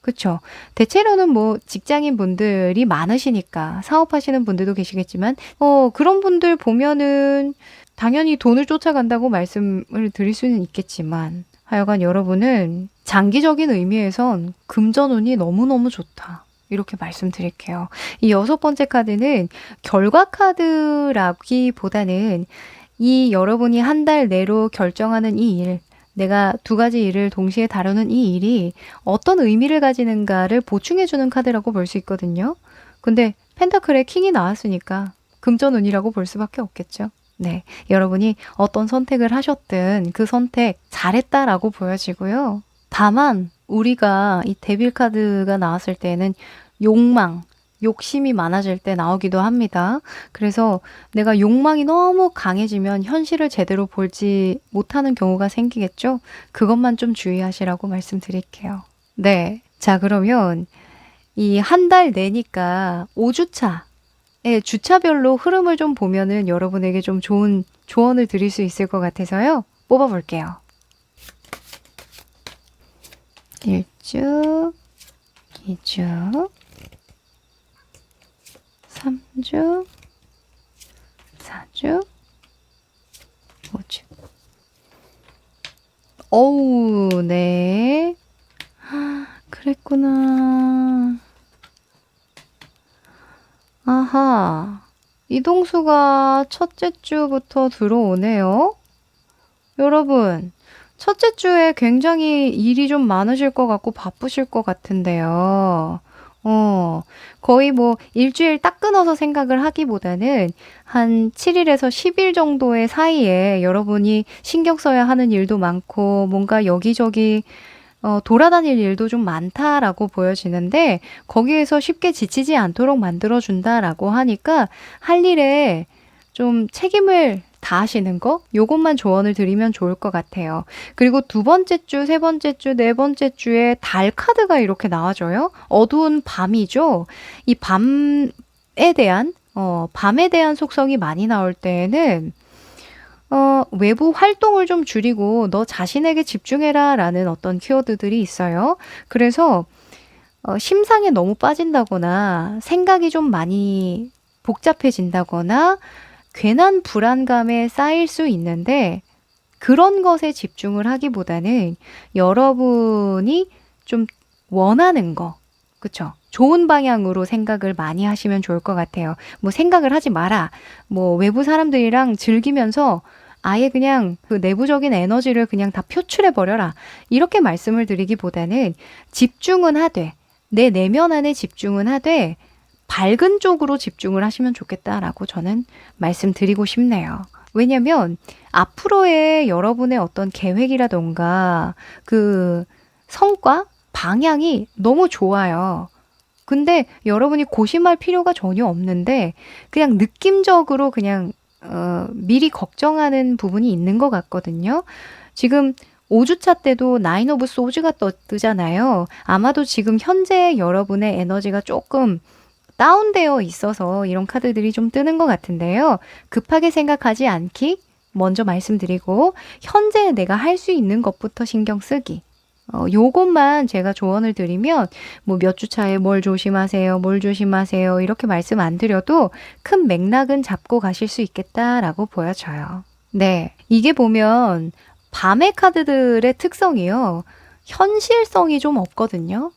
그쵸. 대체로는 뭐 직장인 분들이 많으시니까 사업하시는 분들도 계시겠지만, 그런 분들 보면은 당연히 돈을 쫓아간다고 말씀을 드릴 수는 있겠지만, 하여간 여러분은 장기적인 의미에선 금전운이 너무너무 좋다. 이렇게 말씀드릴게요. 이 6번째 카드는 결과 카드라기보다는 이 여러분이 한 달 내로 결정하는 이 일, 내가 두 가지 일을 동시에 다루는 이 일이 어떤 의미를 가지는가를 보충해주는 카드라고 볼 수 있거든요. 근데 펜타클의 킹이 나왔으니까 금전운이라고 볼 수밖에 없겠죠. 네, 여러분이 어떤 선택을 하셨든 그 선택 잘했다라고 보여지고요. 다만 우리가 이 데빌 카드가 나왔을 때는 욕망, 욕심이 많아질 때 나오기도 합니다. 그래서 내가 욕망이 너무 강해지면 현실을 제대로 보지 못하는 경우가 생기겠죠? 그것만 좀 주의하시라고 말씀드릴게요. 네. 자, 그러면 이 한 달 내니까 5주차, 주차별로 흐름을 좀 보면은 여러분에게 좀 좋은 조언을 드릴 수 있을 것 같아서요. 뽑아볼게요. 1주, 2주, 3주, 4주, 5주. 어우, 네. 그랬구나. 아하. 이동수가 첫째 주부터 들어오네요. 여러분, 첫째 주에 굉장히 일이 좀 많으실 것 같고 바쁘실 것 같은데요. 거의 뭐 일주일 딱 끊어서 생각을 하기보다는 한 7일에서 10일 정도의 사이에 여러분이 신경 써야 하는 일도 많고 뭔가 여기저기 돌아다닐 일도 좀 많다라고 보여지는데 거기에서 쉽게 지치지 않도록 만들어준다라고 하니까 할 일에 좀 책임을 다하시는 거? 요것만 조언을 드리면 좋을 것 같아요. 그리고 두 번째 주, 세 번째 주, 네 번째 주에 달 카드가 이렇게 나와줘요. 어두운 밤이죠. 이 밤에 대한 속성이 많이 나올 때에는 외부 활동을 좀 줄이고 너 자신에게 집중해라 라는 어떤 키워드들이 있어요. 그래서 심상에 너무 빠진다거나 생각이 좀 많이 복잡해진다거나 괜한 불안감에 쌓일 수 있는데 그런 것에 집중을 하기보다는 여러분이 좀 원하는 거, 그쵸? 좋은 방향으로 생각을 많이 하시면 좋을 것 같아요. 뭐 생각을 하지 마라. 뭐 외부 사람들이랑 즐기면서 아예 그냥 그 내부적인 에너지를 그냥 다 표출해 버려라. 이렇게 말씀을 드리기보다는 집중은 하되, 내 내면 안에 집중은 하되, 밝은 쪽으로 집중을 하시면 좋겠다라고 저는 말씀드리고 싶네요. 왜냐면 앞으로의 여러분의 어떤 계획이라던가 그 성과, 방향이 너무 좋아요. 근데 여러분이 고심할 필요가 전혀 없는데 그냥 느낌적으로 그냥 미리 걱정하는 부분이 있는 것 같거든요. 지금 5주차 때도 나인 오브 소즈가 뜨잖아요. 아마도 지금 현재 여러분의 에너지가 조금 다운되어 있어서 이런 카드들이 좀 뜨는 것 같은데요. 급하게 생각하지 않기 먼저 말씀드리고 현재 내가 할 수 있는 것부터 신경 쓰기. 요것만 제가 조언을 드리면 뭐 몇 주 차에 뭘 조심하세요, 뭘 조심하세요 이렇게 말씀 안 드려도 큰 맥락은 잡고 가실 수 있겠다라고 보여져요. 네, 이게 보면 밤의 카드들의 특성이요. 현실성이 좀 없거든요.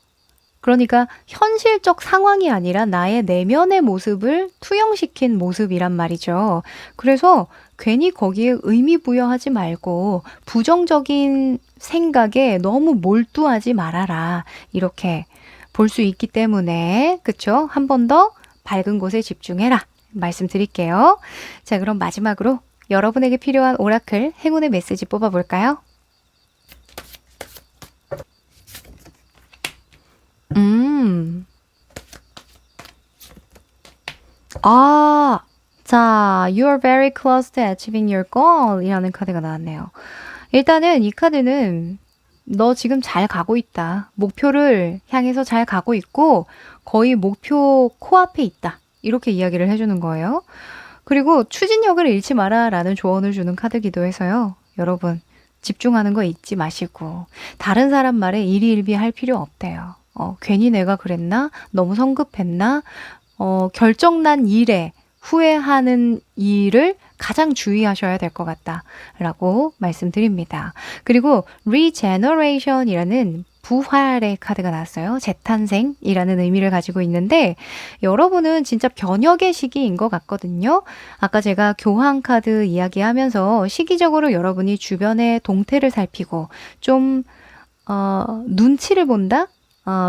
그러니까 현실적 상황이 아니라 나의 내면의 모습을 투영시킨 모습이란 말이죠. 그래서 괜히 거기에 의미 부여하지 말고 부정적인 생각에 너무 몰두하지 말아라. 이렇게 볼 수 있기 때문에 그쵸? 한 번 더 밝은 곳에 집중해라. 말씀드릴게요. 자, 그럼 마지막으로 여러분에게 필요한 오라클 행운의 메시지 뽑아볼까요? 자, you are very close to achieving your goal 이라는 카드가 나왔네요. 일단은 이 카드는 너 지금 잘 가고 있다. 목표를 향해서 잘 가고 있고 거의 목표 코앞에 있다. 이렇게 이야기를 해주는 거예요. 그리고 추진력을 잃지 마라 라는 조언을 주는 카드기도 해서요. 여러분 집중하는 거 잊지 마시고 다른 사람 말에 일희일비할 필요 없대요. 괜히 내가 그랬나? 너무 성급했나? 결정난 일에 후회하는 일을 가장 주의하셔야 될 것 같다라고 말씀드립니다. 그리고 regeneration이라는 부활의 카드가 나왔어요. 재탄생이라는 의미를 가지고 있는데 여러분은 진짜 변혁의 시기인 것 같거든요. 아까 제가 교황 카드 이야기하면서 시기적으로 여러분이 주변의 동태를 살피고 좀 눈치를 본다?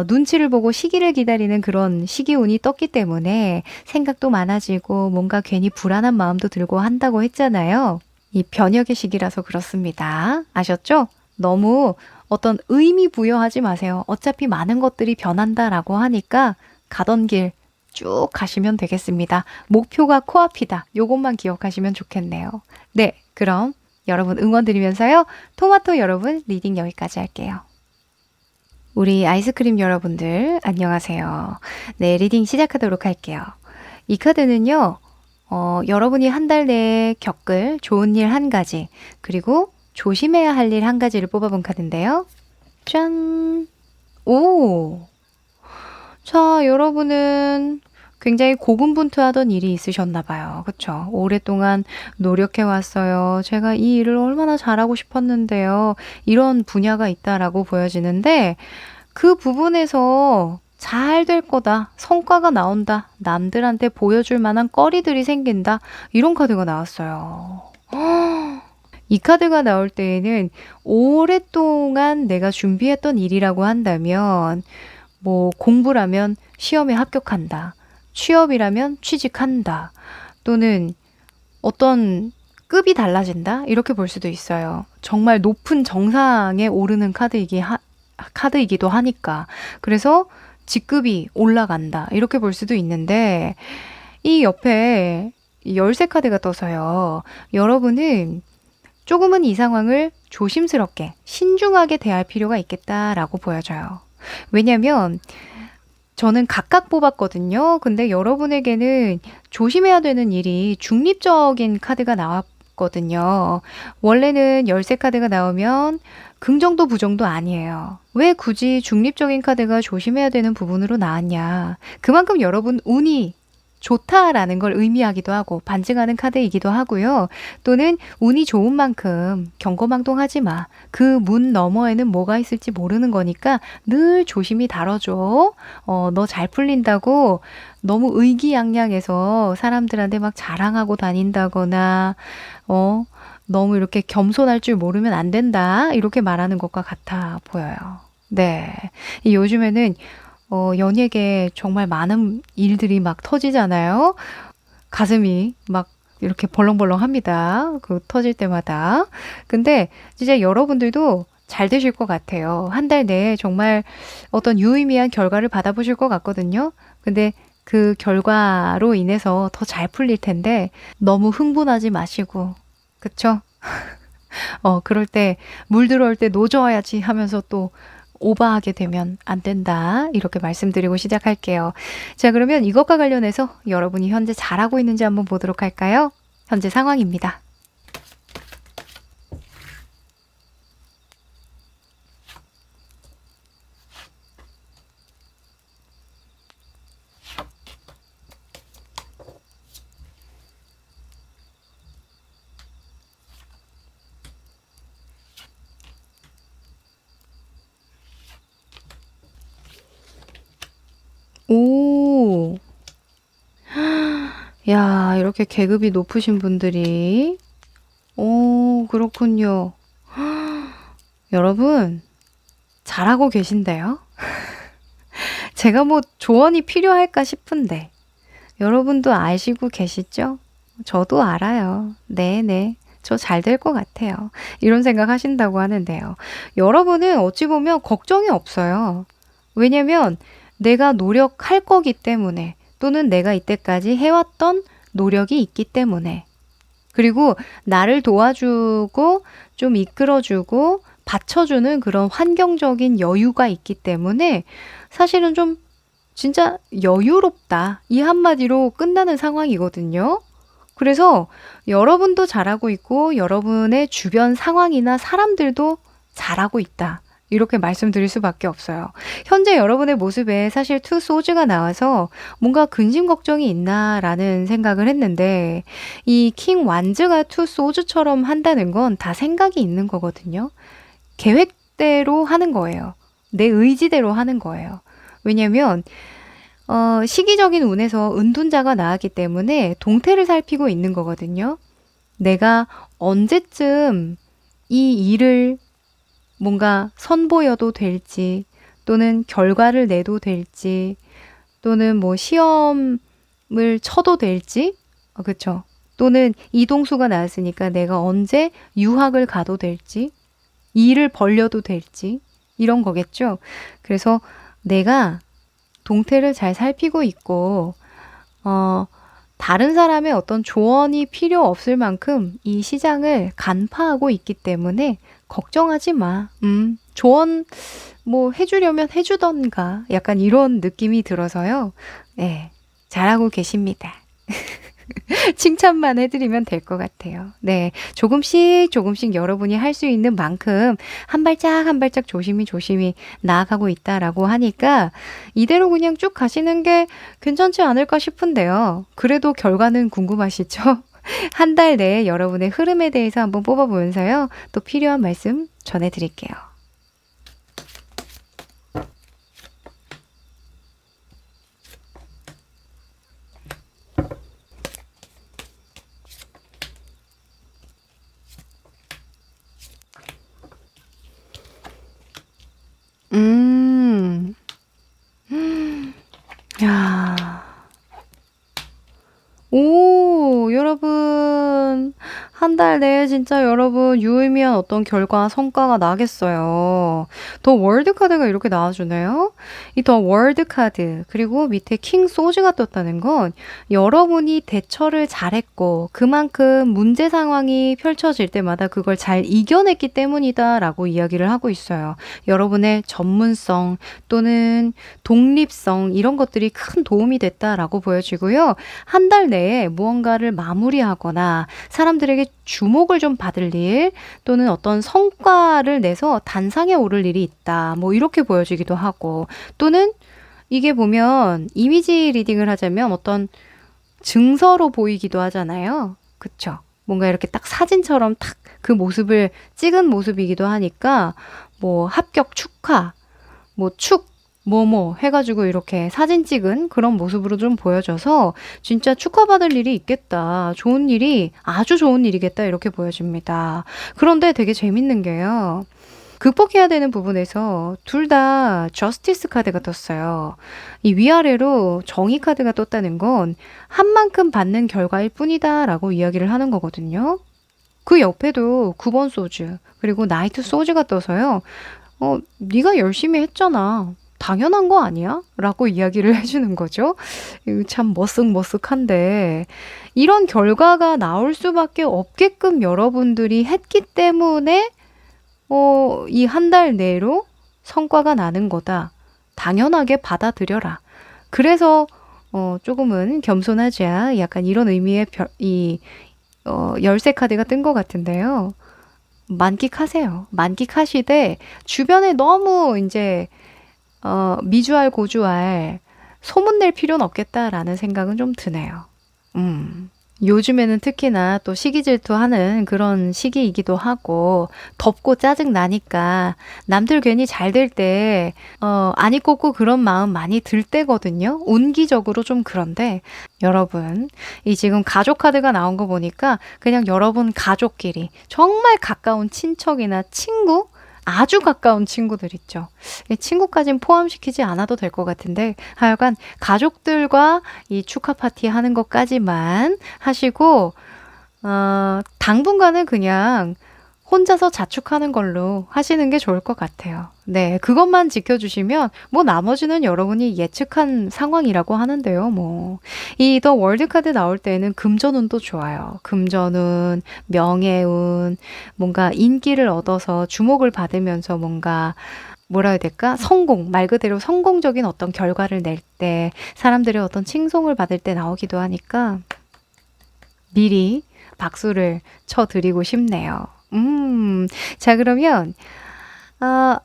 눈치를 보고 시기를 기다리는 그런 시기운이 떴기 때문에 생각도 많아지고 뭔가 괜히 불안한 마음도 들고 한다고 했잖아요. 이 변혁의 시기라서 그렇습니다. 아셨죠? 너무 어떤 의미 부여하지 마세요. 어차피 많은 것들이 변한다라고 하니까 가던 길 쭉 가시면 되겠습니다. 목표가 코앞이다. 요것만 기억하시면 좋겠네요. 네, 그럼 여러분 응원 드리면서요. 토마토 여러분 리딩 여기까지 할게요. 우리 아이스크림 여러분들 안녕하세요. 네, 리딩 시작하도록 할게요. 이 카드는요. 여러분이 한 달 내에 겪을 좋은 일 한 가지 그리고 조심해야 할 일 한 가지를 뽑아본 카드인데요. 짠! 오! 자, 여러분은 굉장히 고군분투하던 일이 있으셨나 봐요. 그쵸? 오랫동안 노력해 왔어요. 제가 이 일을 얼마나 잘하고 싶었는데요. 이런 분야가 있다라고 보여지는데 그 부분에서 잘 될 거다. 성과가 나온다. 남들한테 보여줄 만한 거리들이 생긴다. 이런 카드가 나왔어요. 이 카드가 나올 때에는 오랫동안 내가 준비했던 일이라고 한다면 뭐 공부라면 시험에 합격한다. 취업이라면 취직한다. 또는 어떤 급이 달라진다. 이렇게 볼 수도 있어요. 정말 높은 정상에 오르는 카드이기도 하니까. 그래서 직급이 올라간다. 이렇게 볼 수도 있는데 이 옆에 열쇠 카드가 떠서요. 여러분은 조금은 이 상황을 조심스럽게 신중하게 대할 필요가 있겠다라고 보여져요. 왜냐면 저는 각각 뽑았거든요. 근데 여러분에게는 조심해야 되는 일이 중립적인 카드가 나왔거든요. 원래는 열쇠 카드가 나오면 긍정도 부정도 아니에요. 왜 굳이 중립적인 카드가 조심해야 되는 부분으로 나왔냐. 그만큼 여러분 운이 좋다라는 걸 의미하기도 하고 반증하는 카드이기도 하고요. 또는 운이 좋은 만큼 경거망동하지 마. 그 문 너머에는 뭐가 있을지 모르는 거니까 늘 조심히 다뤄줘. 너 잘 풀린다고 너무 의기양양해서 사람들한테 막 자랑하고 다닌다거나 너무 이렇게 겸손할 줄 모르면 안 된다. 이렇게 말하는 것과 같아 보여요. 네. 요즘에는 연예계 정말 많은 일들이 막 터지잖아요. 가슴이 막 이렇게 벌렁벌렁 합니다. 그 터질 때마다. 근데 진짜 여러분들도 잘 되실 것 같아요. 한 달 내에 정말 어떤 유의미한 결과를 받아보실 것 같거든요. 근데 그 결과로 인해서 더 잘 풀릴 텐데 너무 흥분하지 마시고. 그쵸? 그럴 때 물 들어올 때 노져야지 하면서 또 오버하게 되면 안 된다. 이렇게 말씀드리고 시작할게요. 자, 그러면 이것과 관련해서 여러분이 현재 잘하고 있는지 한번 보도록 할까요? 현재 상황입니다. 오, 야, 이렇게 계급이 높으신 분들이, 오, 그렇군요. 여러분, 잘하고 계신데요? 제가 뭐 조언이 필요할까 싶은데, 여러분도 아시고 계시죠? 저도 알아요. 네네. 저 잘 될 것 같아요. 이런 생각 하신다고 하는데요. 여러분은 어찌 보면 걱정이 없어요. 왜냐면 내가 노력할 거기 때문에 또는 내가 이때까지 해왔던 노력이 있기 때문에 그리고 나를 도와주고 좀 이끌어주고 받쳐주는 그런 환경적인 여유가 있기 때문에 사실은 좀 진짜 여유롭다. 이 한마디로 끝나는 상황이거든요. 그래서 여러분도 잘하고 있고 여러분의 주변 상황이나 사람들도 잘하고 있다. 이렇게 말씀드릴 수밖에 없어요. 현재 여러분의 모습에 사실 투 소즈가 나와서 뭔가 근심 걱정이 있나라는 생각을 했는데 이 킹 완즈가 투 소즈처럼 한다는 건 다 생각이 있는 거거든요. 계획대로 하는 거예요. 내 의지대로 하는 거예요. 왜냐면 시기적인 운에서 은둔자가 나왔기 때문에 동태를 살피고 있는 거거든요. 내가 언제쯤 이 일을 뭔가 선보여도 될지 또는 결과를 내도 될지 또는 뭐 시험을 쳐도 될지 그쵸? 또는 이동수가 나왔으니까 내가 언제 유학을 가도 될지 일을 벌려도 될지 이런 거겠죠. 그래서 내가 동태를 잘 살피고 있고 다른 사람의 어떤 조언이 필요 없을 만큼 이 시장을 간파하고 있기 때문에 걱정하지 마. 조언 뭐 해주려면 해주던가 약간 이런 느낌이 들어서요. 네, 잘하고 계십니다. 칭찬만 해드리면 될 것 같아요. 네, 조금씩 여러분이 할 수 있는 만큼 한 발짝 한 발짝 조심히 나아가고 있다라고 하니까 이대로 그냥 쭉 가시는 게 괜찮지 않을까 싶은데요. 그래도 결과는 궁금하시죠? 한 달 내에 여러분의 흐름에 대해서 한번 뽑아보면서요. 또 필요한 말씀 전해드릴게요. 음, 야. 오, 여러분. 한 달 내에 진짜 여러분 유의미한 어떤 결과, 성과가 나겠어요. 더 월드 카드가 이렇게 나와주네요. 이 더 월드 카드, 그리고 밑에 킹 소즈가 떴다는 건 여러분이 대처를 잘했고 그만큼 문제 상황이 펼쳐질 때마다 그걸 잘 이겨냈기 때문이다라고 이야기를 하고 있어요. 여러분의 전문성 또는 독립성 이런 것들이 큰 도움이 됐다라고 보여지고요. 한 달 내에 무언가를 마무리하거나 사람들에게 주목을 좀 받을 일 또는 어떤 성과를 내서 단상에 오를 일이 있다. 뭐 이렇게 보여지기도 하고 또는 이게 보면 이미지 리딩을 하자면 어떤 증서로 보이기도 하잖아요. 그쵸? 뭔가 이렇게 딱 사진처럼 탁 그 모습을 찍은 모습이기도 하니까 뭐 합격 축하, 뭐 뭐뭐 해가지고 이렇게 사진 찍은 그런 모습으로 좀 보여져서 진짜 축하받을 일이 있겠다. 좋은 일이 아주 좋은 일이겠다. 이렇게 보여집니다. 그런데 되게 재밌는 게요. 극복해야 되는 부분에서 둘 다 저스티스 카드가 떴어요. 이 위아래로 정의 카드가 떴다는 건 한 만큼 받는 결과일 뿐이다 라고 이야기를 하는 거거든요. 그 옆에도 9번 소주 그리고 나이트 소주가 떠서요. 네가 열심히 했잖아. 당연한 거 아니야? 라고 이야기를 해주는 거죠. 이거 참 머쓱머쓱한데 이런 결과가 나올 수밖에 없게끔 여러분들이 했기 때문에 이 한 달 내로 성과가 나는 거다. 당연하게 받아들여라. 그래서 조금은 겸손하자. 약간 이런 의미의 열쇠 카드가 뜬 것 같은데요. 만끽하세요. 만끽하시되 주변에 너무 이제 미주알 고주알 소문낼 필요는 없겠다라는 생각은 좀 드네요. 요즘에는 특히나 또 시기 질투하는 그런 시기이기도 하고 덥고 짜증 나니까 남들 괜히 잘 될 때 안 입고 그런 마음 많이 들 때거든요. 운기적으로 좀 그런데 여러분 이 지금 가족 카드가 나온 거 보니까 그냥 여러분 가족끼리 정말 가까운 친척이나 친구 아주 가까운 친구들 있죠. 이 친구까진 포함시키지 않아도 될 것 같은데 하여간 가족들과 이 축하 파티 하는 것까지만 하시고 당분간은 그냥 혼자서 자축하는 걸로 하시는 게 좋을 것 같아요. 네, 그것만 지켜주시면 뭐 나머지는 여러분이 예측한 상황이라고 하는데요. 뭐 이 더 월드 카드 나올 때는 금전운도 좋아요. 금전운, 명예운, 뭔가 인기를 얻어서 주목을 받으면서 뭔가 뭐라 해야 될까? 성공, 말 그대로 성공적인 어떤 결과를 낼 때 사람들의 어떤 칭송을 받을 때 나오기도 하니까 미리 박수를 쳐드리고 싶네요. 자, 그러면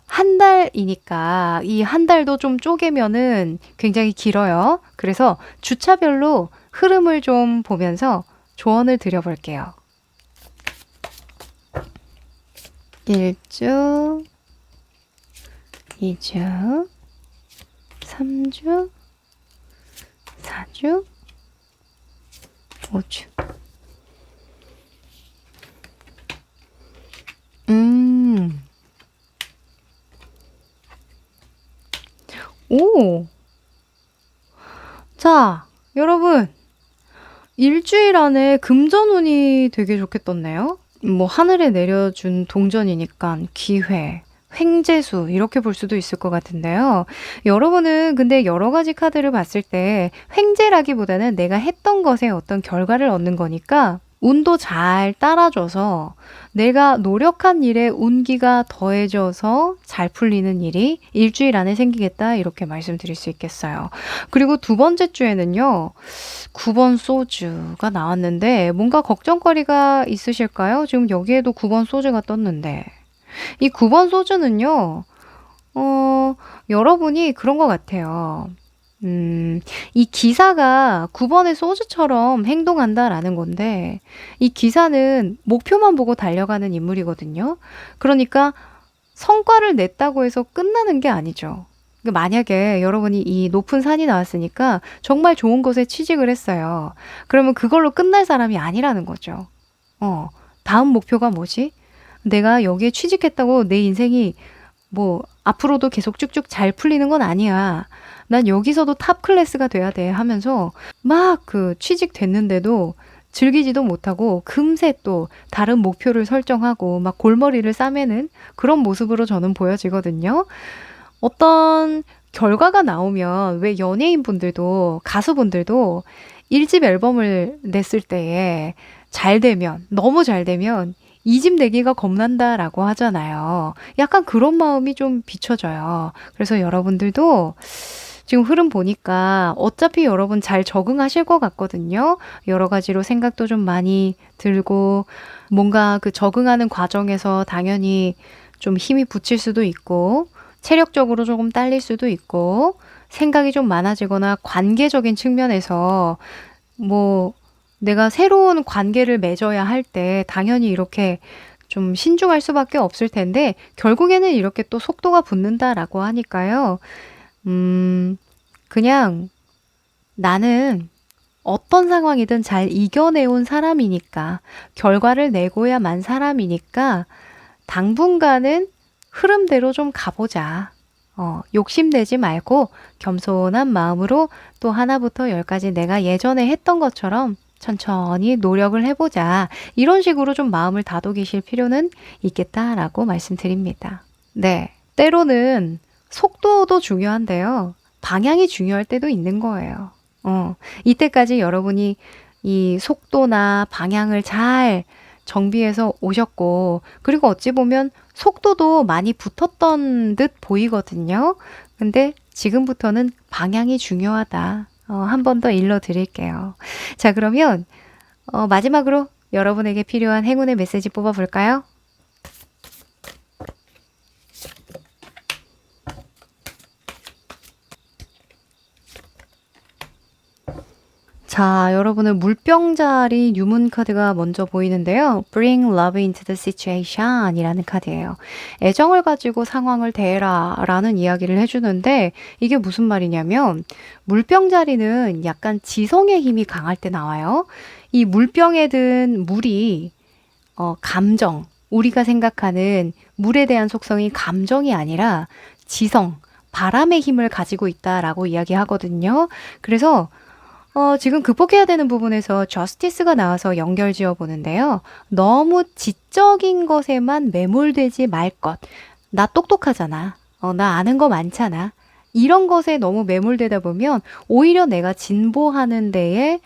한 달이니까 이 한 달도 좀 쪼개면은 굉장히 길어요. 그래서 주차별로 흐름을 좀 보면서 조언을 드려볼게요. 1주, 2주, 3주, 4주, 5주. 음, 오. 자, 여러분. 일주일 안에 금전운이 되게 좋게 떴네요. 뭐 하늘에 내려준 동전이니까 기회, 횡재수 이렇게 볼 수도 있을 것 같은데요. 여러분은 근데 여러 가지 카드를 봤을 때 횡재라기보다는 내가 했던 것에 어떤 결과를 얻는 거니까 운도 잘 따라줘서 내가 노력한 일에 운기가 더해져서 잘 풀리는 일이 일주일 안에 생기겠다 이렇게 말씀드릴 수 있겠어요. 그리고 두 번째 주에는요. 9번 소주가 나왔는데 뭔가 걱정거리가 있으실까요? 지금 여기에도 9번 소주가 떴는데 이 9번 소주는요. 어, 여러분이 그런 것 같아요. 이 기사가 9번의 소주처럼 행동한다라는 건데 이 기사는 목표만 보고 달려가는 인물이거든요. 그러니까 성과를 냈다고 해서 끝나는 게 아니죠. 그러니까 만약에 여러분이 이 높은 산이 나왔으니까 정말 좋은 곳에 취직을 했어요. 그러면 그걸로 끝날 사람이 아니라는 거죠. 다음 목표가 뭐지? 내가 여기에 취직했다고 내 인생이 뭐 앞으로도 계속 쭉쭉 잘 풀리는 건 아니야. 난 여기서도 탑 클래스가 돼야 돼 하면서 막 그 취직됐는데도 즐기지도 못하고 금세 또 다른 목표를 설정하고 막 골머리를 싸매는 그런 모습으로 저는 보여지거든요. 어떤 결과가 나오면 왜 연예인분들도 가수분들도 1집 앨범을 냈을 때에 잘 되면, 너무 잘 되면 2집 내기가 겁난다라고 하잖아요. 약간 그런 마음이 좀 비춰져요. 그래서 여러분들도 지금 흐름 보니까 어차피 여러분 잘 적응하실 것 같거든요. 여러 가지로 생각도 좀 많이 들고 뭔가 그 적응하는 과정에서 당연히 좀 힘이 붙일 수도 있고 체력적으로 조금 딸릴 수도 있고 생각이 좀 많아지거나 관계적인 측면에서 뭐 내가 새로운 관계를 맺어야 할 때 당연히 이렇게 좀 신중할 수밖에 없을 텐데 결국에는 이렇게 또 속도가 붙는다라고 하니까요. 그냥 나는 어떤 상황이든 잘 이겨내온 사람이니까 결과를 내고야만 사람이니까 당분간은 흐름대로 좀 가보자. 욕심내지 말고 겸손한 마음으로 또 하나부터 열까지 내가 예전에 했던 것처럼 천천히 노력을 해보자. 이런 식으로 좀 마음을 다독이실 필요는 있겠다라고 말씀드립니다. 네. 때로는 속도도 중요한데요. 방향이 중요할 때도 있는 거예요. 이때까지 여러분이 이 속도나 방향을 잘 정비해서 오셨고, 그리고 어찌 보면 속도도 많이 붙었던 듯 보이거든요. 근데 지금부터는 방향이 중요하다. 한 번 더 일러드릴게요. 자, 그러면 마지막으로 여러분에게 필요한 행운의 메시지 뽑아볼까요? 자, 여러분은 물병자리 유문 카드가 먼저 보이는데요. Bring love into the situation 이라는 카드예요. 애정을 가지고 상황을 대해라 라는 이야기를 해주는데 이게 무슨 말이냐면 물병자리는 약간 지성의 힘이 강할 때 나와요. 이 물병에 든 물이 감정, 우리가 생각하는 물에 대한 속성이 감정이 아니라 지성, 바람의 힘을 가지고 있다라고 이야기하거든요. 그래서 지금 극복해야 되는 부분에서 저스티스가 나와서 연결 지어 보는데요. 너무 지적인 것에만 매몰되지 말 것. 나 똑똑하잖아. 나 아는 거 많잖아. 이런 것에 너무 매몰되다 보면 오히려 내가 진보하는 데에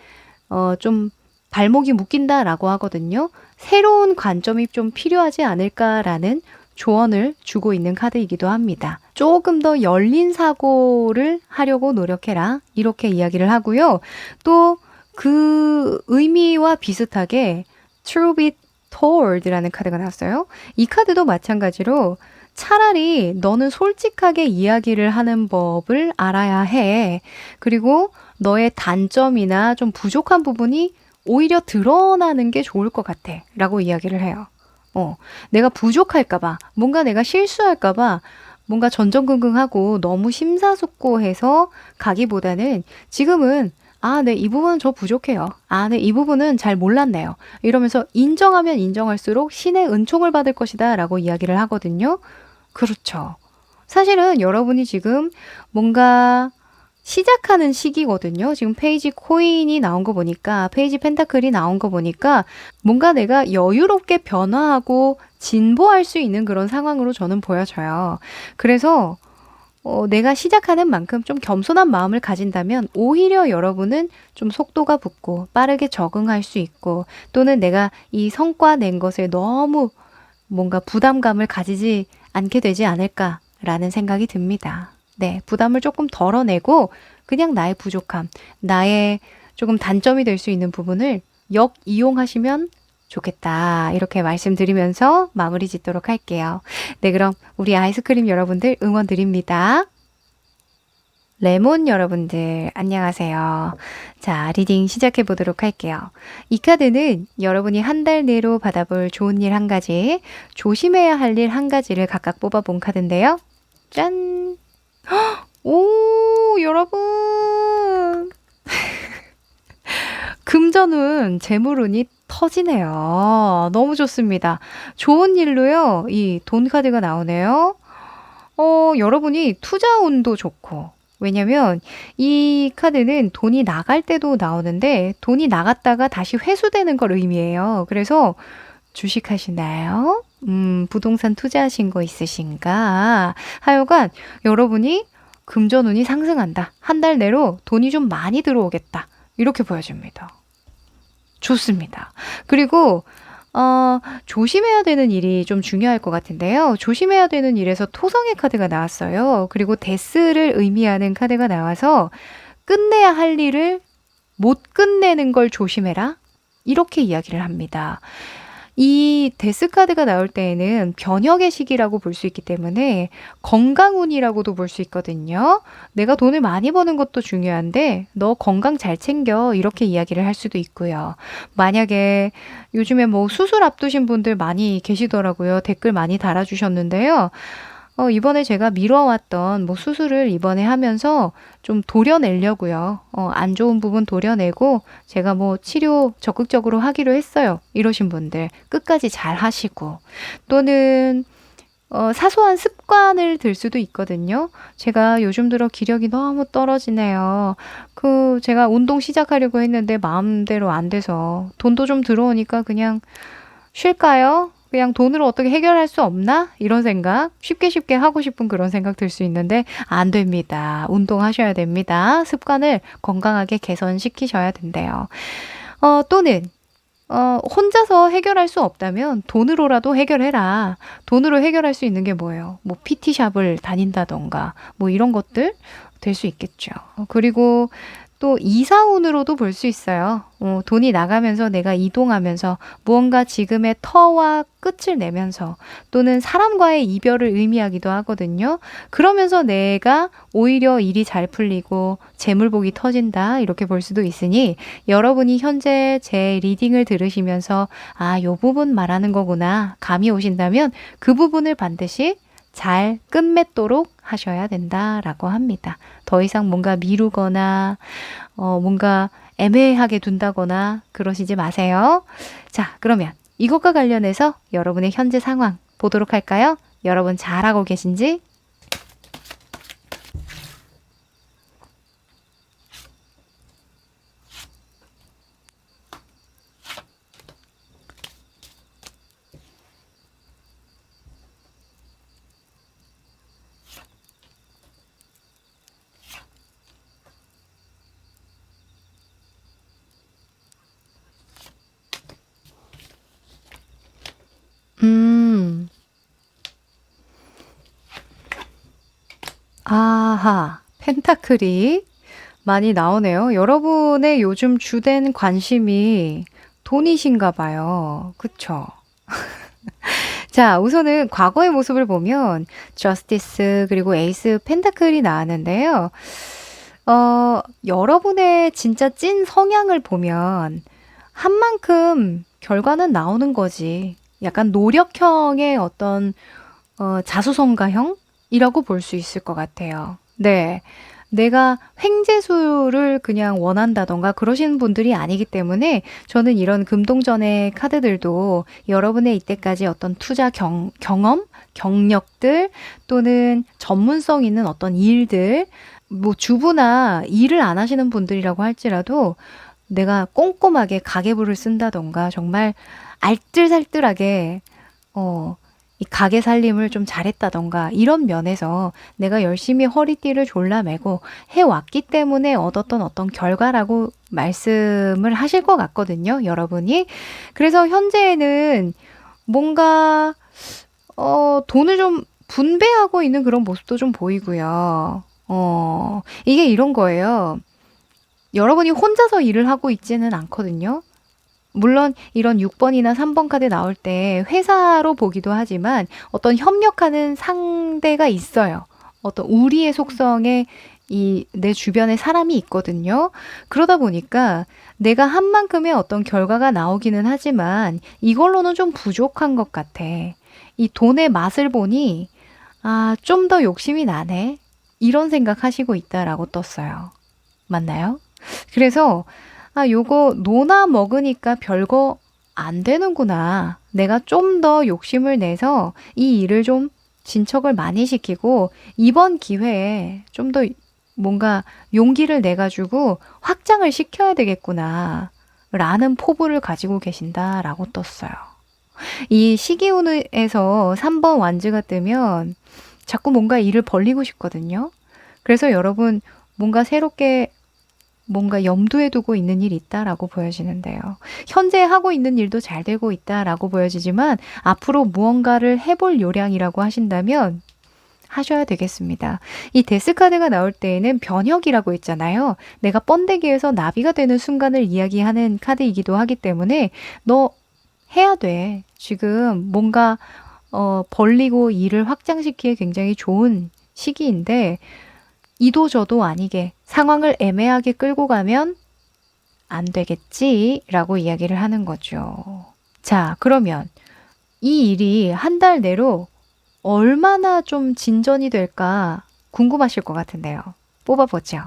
좀 발목이 묶인다라고 하거든요. 새로운 관점이 좀 필요하지 않을까라는 조언을 주고 있는 카드이기도 합니다. 조금 더 열린 사고를 하려고 노력해라. 이렇게 이야기를 하고요. 또 그 의미와 비슷하게 Truth be Told라는 카드가 나왔어요. 이 카드도 마찬가지로 차라리 너는 솔직하게 이야기를 하는 법을 알아야 해. 그리고 너의 단점이나 좀 부족한 부분이 오히려 드러나는 게 좋을 것 같아. 라고 이야기를 해요. 내가 부족할까봐, 뭔가 내가 실수할까봐, 뭔가 전전긍긍하고 너무 심사숙고해서 가기보다는 지금은 아, 네, 이 부분은 저 부족해요. 아, 네, 이 부분은 잘 몰랐네요. 이러면서 인정하면 인정할수록 신의 은총을 받을 것이다 라고 이야기를 하거든요. 그렇죠. 사실은 여러분이 지금 뭔가 시작하는 시기거든요. 지금 페이지 코인이 나온 거 보니까, 페이지 펜타클이 나온 거 보니까 뭔가 내가 여유롭게 변화하고 진보할 수 있는 그런 상황으로 저는 보여져요. 그래서 내가 시작하는 만큼 좀 겸손한 마음을 가진다면 오히려 여러분은 좀 속도가 붙고 빠르게 적응할 수 있고 또는 내가 이 성과 낸 것에 너무 뭔가 부담감을 가지지 않게 되지 않을까라는 생각이 듭니다. 네, 부담을 조금 덜어내고 그냥 나의 부족함, 나의 조금 단점이 될 수 있는 부분을 역이용하시면 좋겠다. 이렇게 말씀드리면서 마무리 짓도록 할게요. 네, 그럼 우리 아이스크림 여러분들 응원 드립니다. 레몬 여러분들 안녕하세요. 자, 리딩 시작해 보도록 할게요. 이 카드는 여러분이 한 달 내로 받아볼 좋은 일 한 가지, 조심해야 할 일 한 가지를 각각 뽑아본 카드인데요. 짠! 오, 여러분! 금전운, 재물운이 터지네요. 너무 좋습니다. 좋은 일로요, 이 돈 카드가 나오네요. 여러분이 투자운도 좋고, 왜냐면 이 카드는 돈이 나갈 때도 나오는데, 돈이 나갔다가 다시 회수되는 걸 의미해요. 그래서 주식 하시나요? 부동산 투자하신 거 있으신가? 하여간 여러분이 금전운이 상승한다. 한 달 내로 돈이 좀 많이 들어오겠다. 이렇게 보여줍니다. 좋습니다. 그리고 조심해야 되는 일이 좀 중요할 것 같은데요. 조심해야 되는 일에서 토성의 카드가 나왔어요. 그리고 데스를 의미하는 카드가 나와서 끝내야 할 일을 못 끝내는 걸 조심해라. 이렇게 이야기를 합니다. 이 데스 카드가 나올 때에는 변혁의 시기라고 볼 수 있기 때문에 건강운이라고도 볼 수 있거든요. 내가 돈을 많이 버는 것도 중요한데 너 건강 잘 챙겨 이렇게 이야기를 할 수도 있고요. 만약에 요즘에 뭐 수술 앞두신 분들 많이 계시더라고요. 댓글 많이 달아주셨는데요. 이번에 제가 미뤄왔던 뭐 수술을 이번에 하면서 좀 도려내려고요. 안 좋은 부분 도려내고 제가 뭐 치료 적극적으로 하기로 했어요. 이러신 분들 끝까지 잘 하시고 또는 사소한 습관을 들 수도 있거든요. 제가 요즘 들어 기력이 너무 떨어지네요. 제가 운동 시작하려고 했는데 마음대로 안 돼서 돈도 좀 들어오니까 그냥 쉴까요? 그냥 돈으로 어떻게 해결할 수 없나? 이런 생각, 쉽게 쉽게 하고 싶은 그런 생각 들 수 있는데 안 됩니다. 운동하셔야 됩니다. 습관을 건강하게 개선시키셔야 된대요. 또는 혼자서 해결할 수 없다면 돈으로라도 해결해라. 돈으로 해결할 수 있는 게 뭐예요? 뭐 PT샵을 다닌다던가 뭐 이런 것들 될 수 있겠죠. 그리고 또 이사운으로도 볼 수 있어요. 돈이 나가면서 내가 이동하면서 무언가 지금의 터와 끝을 내면서 또는 사람과의 이별을 의미하기도 하거든요. 그러면서 내가 오히려 일이 잘 풀리고 재물복이 터진다 이렇게 볼 수도 있으니 여러분이 현재 제 리딩을 들으시면서 아, 요 부분 말하는 거구나 감이 오신다면 그 부분을 반드시 잘 끝맺도록 하셔야 된다라고 합니다. 더 이상 뭔가 미루거나 뭔가 애매하게 둔다거나 그러시지 마세요. 자, 그러면 이것과 관련해서 여러분의 현재 상황 보도록 할까요? 여러분 잘하고 계신지? 음, 아하, 펜타클이 많이 나오네요. 여러분의 요즘 주된 관심이 돈이신가 봐요. 그쵸? 자, 우선은 과거의 모습을 보면 저스티스 그리고 에이스 펜타클이 나왔는데요. 여러분의 진짜 찐 성향을 보면 한 만큼 결과는 나오는 거지. 약간 노력형의 어떤 자수성가형이라고 볼 수 있을 것 같아요. 네. 내가 횡재수를 그냥 원한다던가 그러시는 분들이 아니기 때문에 저는 이런 금동전의 카드들도 여러분의 이때까지 어떤 투자 경험, 경력들 또는 전문성 있는 어떤 일들, 뭐 주부나 일을 안 하시는 분들이라고 할지라도 내가 꼼꼼하게 가계부를 쓴다던가 정말 알뜰살뜰하게 이 가게 살림을 좀 잘했다던가 이런 면에서 내가 열심히 허리띠를 졸라매고 해왔기 때문에 얻었던 어떤 결과라고 말씀을 하실 것 같거든요, 여러분이. 그래서 현재에는 뭔가 돈을 좀 분배하고 있는 그런 모습도 좀 보이고요. 이게 이런 거예요. 여러분이 혼자서 일을 하고 있지는 않거든요. 물론 이런 6번이나 3번 카드 나올 때 회사로 보기도 하지만 어떤 협력하는 상대가 있어요. 어떤 우리의 속성에 이 내 주변에 사람이 있거든요. 그러다 보니까 내가 한 만큼의 어떤 결과가 나오기는 하지만 이걸로는 좀 부족한 것 같아. 이 돈의 맛을 보니 좀 더 욕심이 나네. 이런 생각하시고 있다라고 떴어요. 맞나요? 그래서 요거 노나 먹으니까 별거 안 되는구나. 내가 좀 더 욕심을 내서 이 일을 좀 진척을 많이 시키고 이번 기회에 좀 더 뭔가 용기를 내 가지고 확장을 시켜야 되겠구나. 라는 포부를 가지고 계신다라고 떴어요. 이 시기운에서 3번 완즈가 뜨면 자꾸 뭔가 일을 벌리고 싶거든요. 그래서 여러분 뭔가 새롭게 뭔가 염두에 두고 있는 일이 있다라고 보여지는데요. 현재 하고 있는 일도 잘 되고 있다라고 보여지지만 앞으로 무언가를 해볼 요량이라고 하신다면 하셔야 되겠습니다. 이 데스 카드가 나올 때에는 변혁이라고 있잖아요. 내가 번데기에서 나비가 되는 순간을 이야기하는 카드이기도 하기 때문에 너 해야 돼. 지금 뭔가 벌리고 일을 확장시키기에 굉장히 좋은 시기인데 이도 저도 아니게 상황을 애매하게 끌고 가면 안 되겠지라고 이야기를 하는 거죠. 자, 그러면 이 일이 한 달 내로 얼마나 좀 진전이 될까 궁금하실 것 같은데요. 뽑아보죠.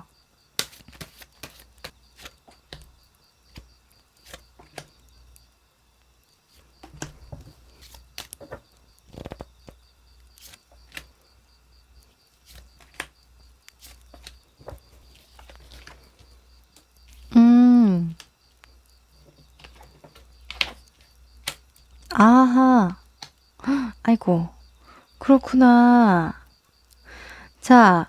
음, 아하, 아이고, 그렇구나. 자,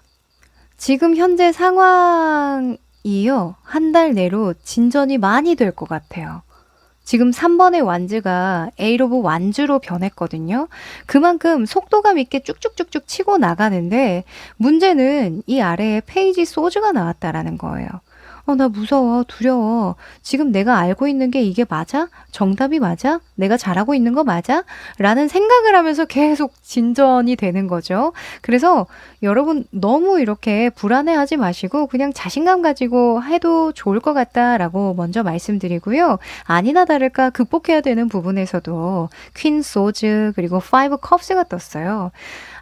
지금 현재 상황이요. 한 달 내로 진전이 많이 될 것 같아요. 지금 3번의 완즈가 에이로브 완즈로 변했거든요. 그만큼 속도감 있게 쭉쭉쭉쭉 치고 나가는데 문제는 이 아래에 페이지 소즈가 나왔다라는 거예요. 나 무서워, 두려워. 지금 내가 알고 있는 게 이게 맞아? 정답이 맞아? 내가 잘하고 있는 거 맞아? 라는 생각을 하면서 계속 진전이 되는 거죠. 그래서 여러분 너무 이렇게 불안해하지 마시고 그냥 자신감 가지고 해도 좋을 것 같다라고 먼저 말씀드리고요. 아니나 다를까 극복해야 되는 부분에서도 퀸 소즈 그리고 파이브 컵스가 떴어요.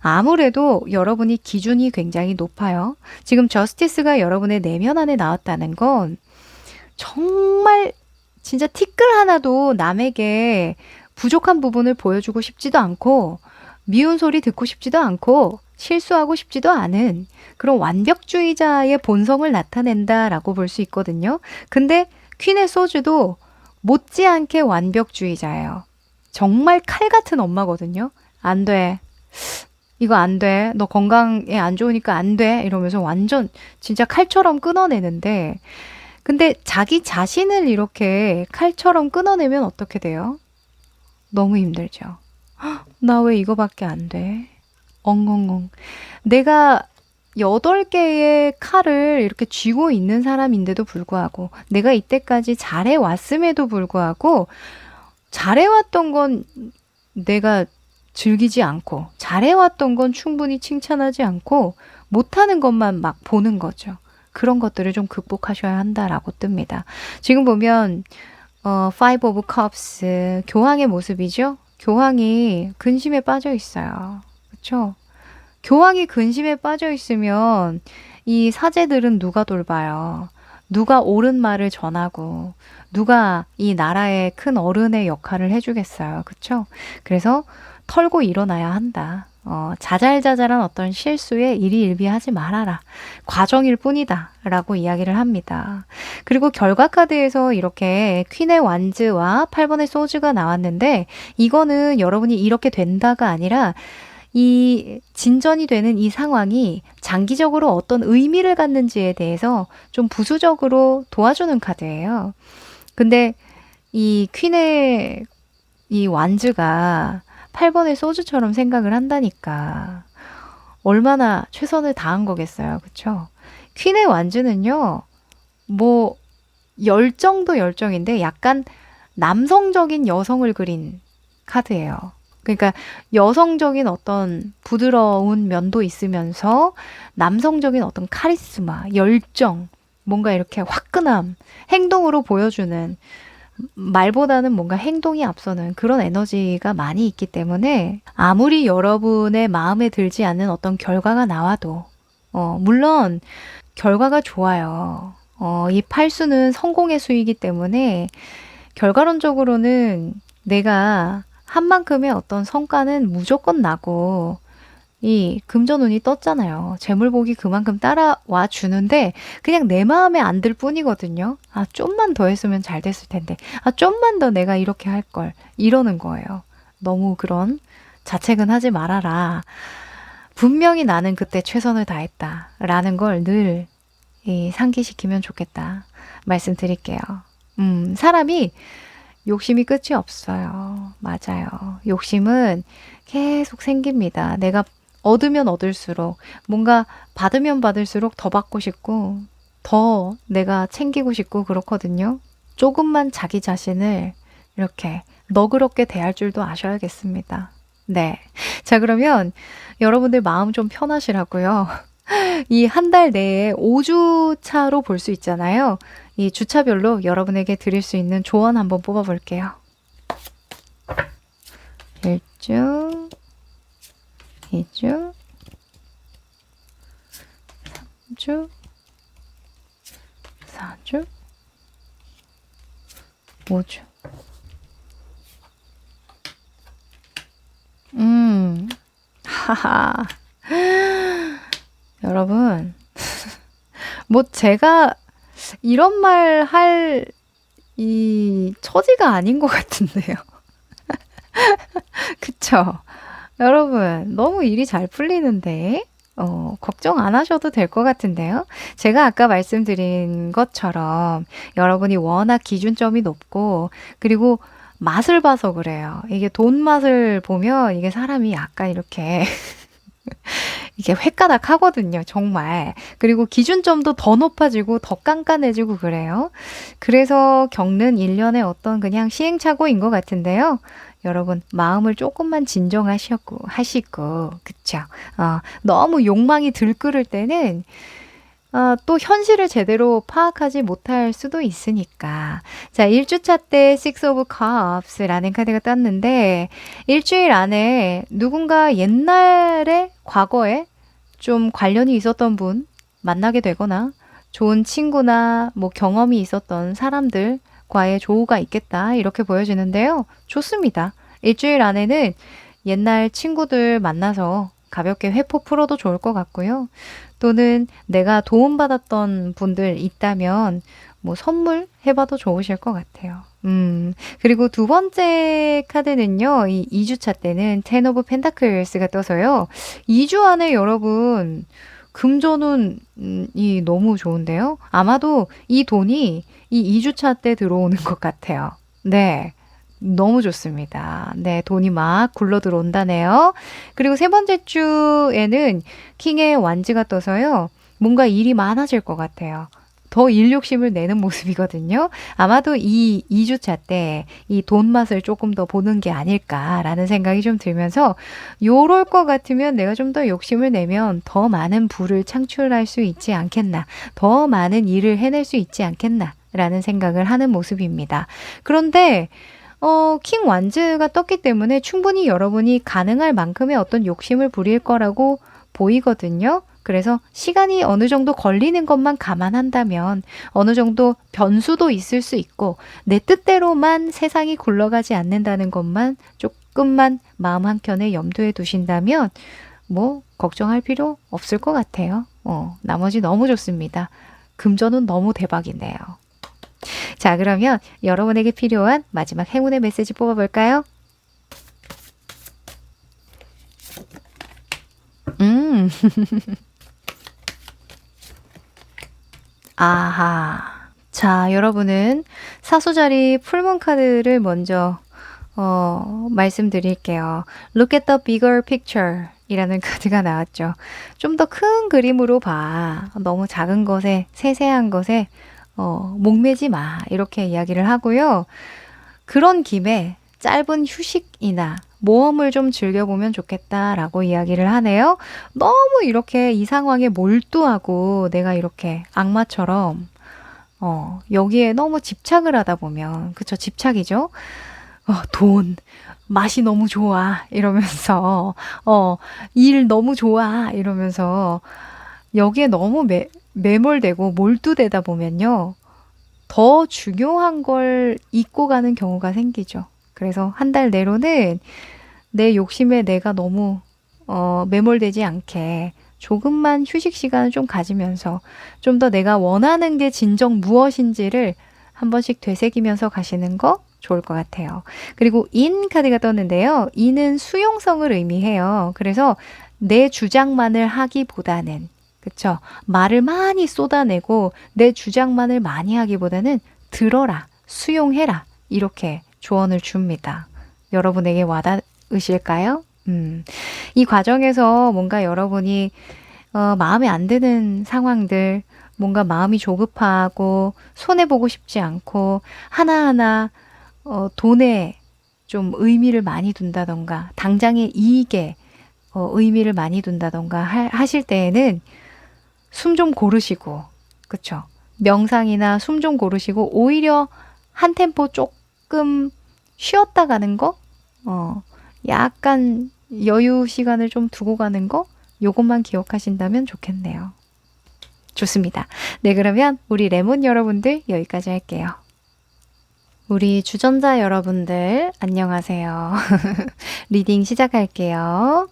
아무래도 여러분이 기준이 굉장히 높아요. 지금 저스티스가 여러분의 내면 안에 나왔다는 건 정말 진짜 티끌 하나도 남에게 부족한 부분을 보여주고 싶지도 않고 미운 소리 듣고 싶지도 않고 실수하고 싶지도 않은 그런 완벽주의자의 본성을 나타낸다라고 볼 수 있거든요. 근데 퀸의 소주도 못지않게 완벽주의자예요. 정말 칼 같은 엄마거든요. 안 돼. 이거 안 돼. 너 건강에 안 좋으니까 안 돼. 이러면서 완전 진짜 칼처럼 끊어내는데 근데 자기 자신을 이렇게 칼처럼 끊어내면 어떻게 돼요? 너무 힘들죠. 나 왜 이거밖에 안 돼? 엉엉엉. 내가 8개의 칼을 이렇게 쥐고 있는 사람인데도 불구하고 내가 이때까지 잘해왔음에도 불구하고 잘해왔던 건 내가 즐기지 않고 잘해왔던 건 충분히 칭찬하지 않고 못하는 것만 막 보는 거죠. 그런 것들을 좀 극복하셔야 한다라고 뜹니다. 지금 보면 Five of Cups 교황의 모습이죠. 교황이 근심에 빠져 있어요. 그렇죠? 교황이 근심에 빠져 있으면 이 사제들은 누가 돌봐요? 누가 옳은 말을 전하고 누가 이 나라의 큰 어른의 역할을 해주겠어요. 그렇죠? 그래서 털고 일어나야 한다. 자잘자잘한 어떤 실수에 일희일비하지 말아라. 과정일 뿐이다. 라고 이야기를 합니다. 그리고 결과 카드에서 이렇게 퀸의 완즈와 8번의 소즈가 나왔는데 이거는 여러분이 이렇게 된다가 아니라 이 진전이 되는 이 상황이 장기적으로 어떤 의미를 갖는지에 대해서 좀 부수적으로 도와주는 카드예요. 근데 이 퀸의 이 완즈가 8번의 소주처럼 생각을 한다니까 얼마나 최선을 다한 거겠어요. 그쵸? 퀸의 완즈는요. 뭐 열정도 열정인데 약간 남성적인 여성을 그린 카드예요. 그러니까 여성적인 어떤 부드러운 면도 있으면서 남성적인 어떤 카리스마, 열정, 뭔가 이렇게 화끈함, 행동으로 보여주는 말보다는 뭔가 행동이 앞서는 그런 에너지가 많이 있기 때문에 아무리 여러분의 마음에 들지 않는 어떤 결과가 나와도 물론 결과가 좋아요. 이 팔수는 성공의 수이기 때문에 결과론적으로는 내가 한 만큼의 어떤 성과는 무조건 나고 이 금전운이 떴잖아요. 재물복이 그만큼 따라와 주는데 그냥 내 마음에 안 들 뿐이거든요. 아, 좀만 더 했으면 잘 됐을 텐데. 아, 좀만 더 내가 이렇게 할 걸. 이러는 거예요. 너무 그런 자책은 하지 말아라. 분명히 나는 그때 최선을 다했다. 라는 걸 늘 상기시키면 좋겠다. 말씀드릴게요. 사람이 욕심이 끝이 없어요. 맞아요. 욕심은 계속 생깁니다. 내가 얻으면 얻을수록 뭔가 받으면 받을수록 더 받고 싶고 더 내가 챙기고 싶고 그렇거든요. 조금만 자기 자신을 이렇게 너그럽게 대할 줄도 아셔야겠습니다. 네. 자, 그러면 여러분들 마음 좀 편하시라고요. 이 한 달 내에 5주 차로 볼 수 있잖아요. 이 주차별로 여러분에게 드릴 수 있는 조언 한번 뽑아볼게요. 1주, 2주, 3주, 4주, 5주. 하하. 여러분, 뭐 제가 이런 말 할 이 처지가 아닌 것 같은데요. 그쵸? 여러분, 너무 일이 잘 풀리는데, 걱정 안 하셔도 될 것 같은데요. 제가 아까 말씀드린 것처럼 여러분이 워낙 기준점이 높고, 그리고 맛을 봐서 그래요. 이게 돈 맛을 보면 이게 사람이 약간 이렇게 이게 횟가닥 하거든요, 정말. 그리고 기준점도 더 높아지고 더 깐깐해지고 그래요. 그래서 겪는 일련의 어떤 그냥 시행착오인 것 같은데요. 여러분, 마음을 조금만 진정하시고, 그쵸? 너무 욕망이 들끓을 때는 또 현실을 제대로 파악하지 못할 수도 있으니까. 자, 1주차 때 Six of Cups라는 카드가 떴는데 일주일 안에 누군가 옛날에 과거에 좀 관련이 있었던 분 만나게 되거나 좋은 친구나 뭐 경험이 있었던 사람들과의 조우가 있겠다 이렇게 보여지는데요. 좋습니다. 일주일 안에는 옛날 친구들 만나서 가볍게 회포 풀어도 좋을 것 같고요. 또는 내가 도움받았던 분들 있다면 뭐 선물 해봐도 좋으실 것 같아요. 그리고 두 번째 카드는요. 이 2주차 때는 Ten of Pentacles가 떠서요. 2주 안에 여러분 금전운이 너무 좋은데요. 아마도 이 돈이 이 2주차 때 들어오는 것 같아요. 네. 너무 좋습니다. 네, 돈이 막 굴러 들어온다네요. 그리고 세 번째 주에는 킹의 완즈가 떠서요. 뭔가 일이 많아질 것 같아요. 더 일 욕심을 내는 모습이거든요. 아마도 이 2주차 때 이 돈 맛을 조금 더 보는 게 아닐까라는 생각이 좀 들면서 요럴 것 같으면 내가 좀 더 욕심을 내면 더 많은 부를 창출할 수 있지 않겠나. 더 많은 일을 해낼 수 있지 않겠나. 라는 생각을 하는 모습입니다. 그런데 킹 완즈가 떴기 때문에 충분히 여러분이 가능할 만큼의 어떤 욕심을 부릴 거라고 보이거든요. 그래서 시간이 어느 정도 걸리는 것만 감안한다면 어느 정도 변수도 있을 수 있고 내 뜻대로만 세상이 굴러가지 않는다는 것만 조금만 마음 한켠에 염두에 두신다면 뭐 걱정할 필요 없을 것 같아요. 나머지 너무 좋습니다. 금전은 너무 대박이네요. 자, 그러면 여러분에게 필요한 마지막 행운의 메시지 뽑아볼까요? 아하. 자, 여러분은 사소자리 풀문 카드를 먼저 말씀드릴게요. Look at the bigger picture 이라는 카드가 나왔죠. 좀 더 큰 그림으로 봐. 너무 작은 것에, 세세한 것에 목매지 마. 이렇게 이야기를 하고요. 그런 김에 짧은 휴식이나 모험을 좀 즐겨보면 좋겠다라고 이야기를 하네요. 너무 이렇게 이 상황에 몰두하고 내가 이렇게 악마처럼 여기에 너무 집착을 하다 보면, 그쵸, 집착이죠? 돈, 맛이 너무 좋아. 이러면서, 일 너무 좋아. 이러면서 여기에 너무 매몰되고 몰두되다 보면요. 더 중요한 걸 잊고 가는 경우가 생기죠. 그래서 한 달 내로는 내 욕심에 내가 너무 매몰되지 않게 조금만 휴식 시간을 좀 가지면서 좀 더 내가 원하는 게 진정 무엇인지를 한 번씩 되새기면서 가시는 거 좋을 것 같아요. 그리고 인 카드가 떴는데요. 인은 수용성을 의미해요. 그래서 내 주장만을 하기보다는, 그쵸? 말을 많이 쏟아내고 내 주장만을 많이 하기보다는 들어라, 수용해라, 이렇게 조언을 줍니다. 여러분에게 와닿으실까요? 이 과정에서 뭔가 여러분이 마음에 안 드는 상황들, 뭔가 마음이 조급하고 손해보고 싶지 않고 하나하나 돈에 좀 의미를 많이 둔다던가 당장의 이익에 의미를 많이 둔다던가 하실 때에는 숨 좀 고르시고, 그쵸? 명상이나 숨 좀 고르시고 오히려 한 템포 조금 쉬었다 가는 거, 약간 여유 시간을 좀 두고 가는 거, 요것만 기억하신다면 좋겠네요. 좋습니다. 네, 그러면 우리 레몬 여러분들 여기까지 할게요. 우리 주전자 여러분들 안녕하세요. 리딩 시작할게요.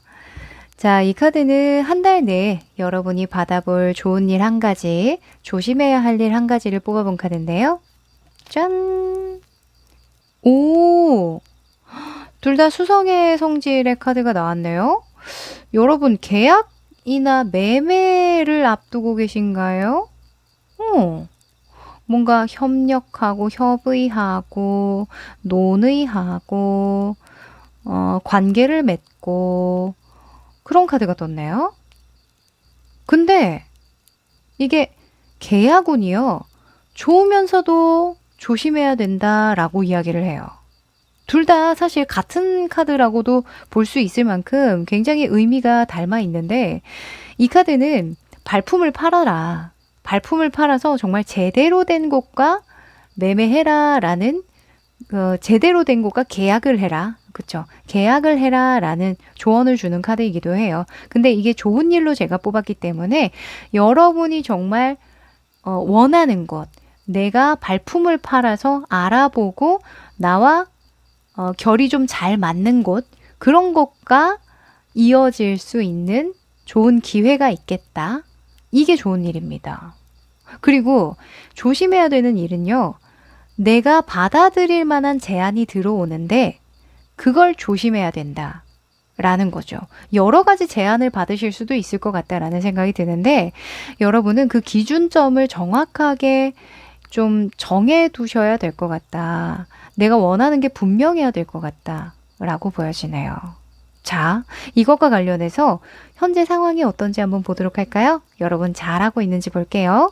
자, 이 카드는 한 달 내에 여러분이 받아볼 좋은 일 한 가지, 조심해야 할 일 한 가지를 뽑아본 카드인데요. 짠! 오! 둘 다 수성의 성질의 카드가 나왔네요. 여러분, 계약이나 매매를 앞두고 계신가요? 뭔가 협력하고 협의하고 논의하고 관계를 맺고 그런 카드가 떴네요. 근데 이게 계약운이요. 좋으면서도 조심해야 된다라고 이야기를 해요. 둘 다 사실 같은 카드라고도 볼 수 있을 만큼 굉장히 의미가 닮아 있는데 이 카드는 발품을 팔아라. 발품을 팔아서 정말 제대로 된 곳과 매매해라 라는 제대로 된 곳과 계약을 해라. 그쵸? 계약을 해라 라는 조언을 주는 카드이기도 해요. 근데 이게 좋은 일로 제가 뽑았기 때문에 여러분이 정말 원하는 것, 내가 발품을 팔아서 알아보고 나와 결이 좀 잘 맞는 곳, 그런 것과 이어질 수 있는 좋은 기회가 있겠다. 이게 좋은 일입니다. 그리고 조심해야 되는 일은요. 내가 받아들일 만한 제안이 들어오는데 그걸 조심해야 된다. 라는 거죠. 여러 가지 제안을 받으실 수도 있을 것 같다라는 생각이 드는데 여러분은 그 기준점을 정확하게 좀 정해 두셔야 될 것 같다. 내가 원하는 게 분명해야 될 것 같다. 라고 보여지네요. 자, 이것과 관련해서 현재 상황이 어떤지 한번 보도록 할까요? 여러분 잘하고 있는지 볼게요.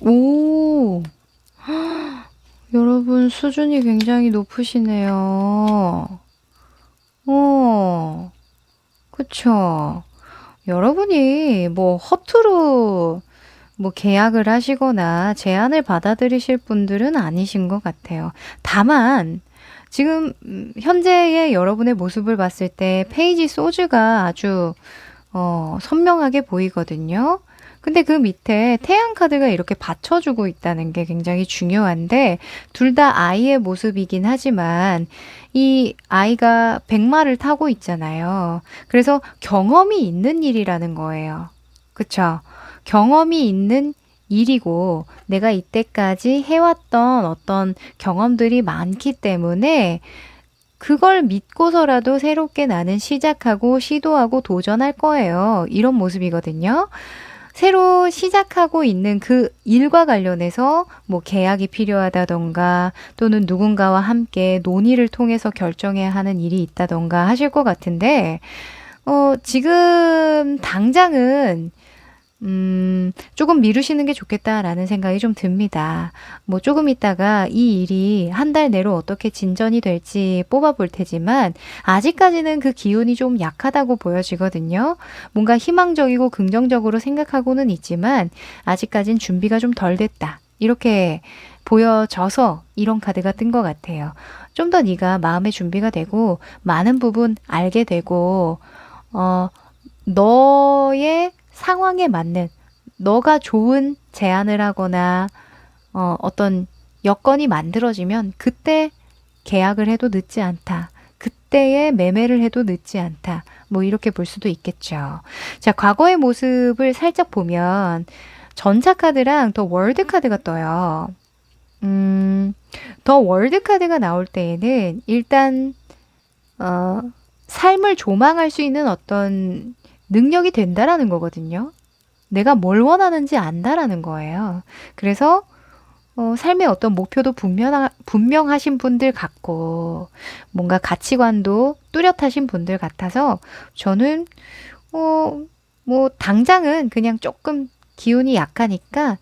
오, 여러분 수준이 굉장히 높으시네요. 어, 그쵸. 여러분이 뭐 허투루 뭐 계약을 하시거나 제안을 받아들이실 분들은 아니신 것 같아요. 다만 지금 현재의 여러분의 모습을 봤을 때 페이지 소즈가 아주 선명하게 보이거든요. 근데 그 밑에 태양 카드가 이렇게 받쳐주고 있다는 게 굉장히 중요한데 둘 다 아이의 모습이긴 하지만 이 아이가 백마를 타고 있잖아요. 그래서 경험이 있는 일이라는 거예요. 그쵸? 경험이 있는 일이고 내가 이때까지 해왔던 어떤 경험들이 많기 때문에 그걸 믿고서라도 새롭게 나는 시작하고 시도하고 도전할 거예요. 이런 모습이거든요. 새로 시작하고 있는 그 일과 관련해서 뭐 계약이 필요하다던가 또는 누군가와 함께 논의를 통해서 결정해야 하는 일이 있다던가 하실 것 같은데, 지금 당장은 조금 미루시는 게 좋겠다라는 생각이 좀 듭니다. 뭐 조금 있다가 이 일이 한 달 내로 어떻게 진전이 될지 뽑아볼 테지만 아직까지는 그 기운이 좀 약하다고 보여지거든요. 뭔가 희망적이고 긍정적으로 생각하고는 있지만 아직까진 준비가 좀 덜 됐다. 이렇게 보여져서 이런 카드가 뜬 것 같아요. 좀 더 네가 마음의 준비가 되고 많은 부분 알게 되고 어, 너의 상황에 맞는 너가 좋은 제안을 하거나 어떤 여건이 만들어지면 그때 계약을 해도 늦지 않다. 그때에 매매를 해도 늦지 않다. 뭐 이렇게 볼 수도 있겠죠. 자, 과거의 모습을 살짝 보면 전차 카드랑 더 월드 카드가 떠요. 더 월드 카드가 나올 때에는 일단 어, 삶을 조망할 수 있는 어떤 능력이 된다라는 거거든요. 내가 뭘 원하는지 안다라는 거예요. 그래서 삶의 어떤 목표도 분명하신 분들 같고 뭔가 가치관도 뚜렷하신 분들 같아서 저는 뭐 당장은 그냥 조금 기운이 약하니까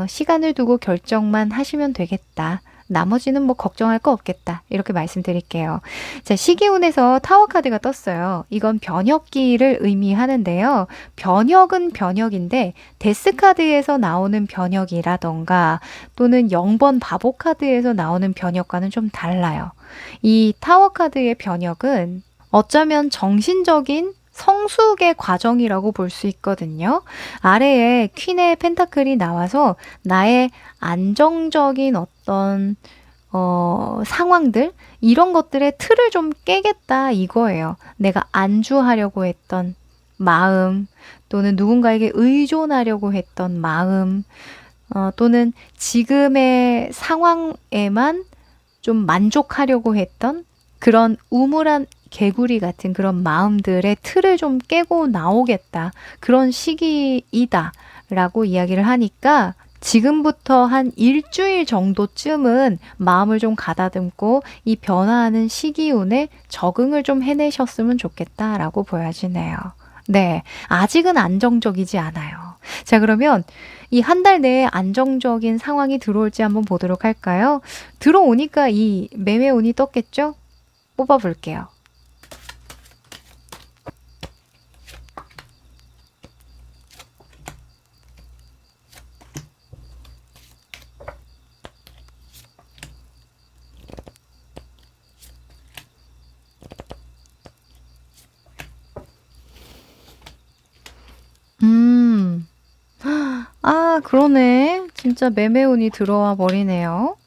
시간을 두고 결정만 하시면 되겠다. 나머지는 뭐 걱정할 거 없겠다. 이렇게 말씀드릴게요. 자, 시기운에서 타워 카드가 떴어요. 이건 변혁기를 의미하는데요. 변혁은 변혁인데 데스 카드에서 나오는 변혁이라던가 또는 0번 바보 카드에서 나오는 변혁과는 좀 달라요. 이 타워 카드의 변혁은 어쩌면 정신적인 성숙의 과정이라고 볼 수 있거든요. 아래에 퀸의 펜타클이 나와서 나의 안정적인 어떤 상황들 이런 것들의 틀을 좀 깨겠다 이거예요. 내가 안주하려고 했던 마음 또는 누군가에게 의존하려고 했던 마음 또는 지금의 상황에만 좀 만족하려고 했던 그런 우물한 개구리 같은 그런 마음들의 틀을 좀 깨고 나오겠다. 그런 시기이다. 라고 이야기를 하니까 지금부터 한 일주일 정도쯤은 마음을 좀 가다듬고 이 변화하는 시기운에 적응을 좀 해내셨으면 좋겠다라고 보여지네요. 네. 아직은 안정적이지 않아요. 자, 그러면 이 한 달 내에 안정적인 상황이 들어올지 한번 보도록 할까요? 들어오니까 이 매매운이 떴겠죠? 뽑아볼게요. 음. 아, 그러네. 진짜 매매운이 들어와 버리네요.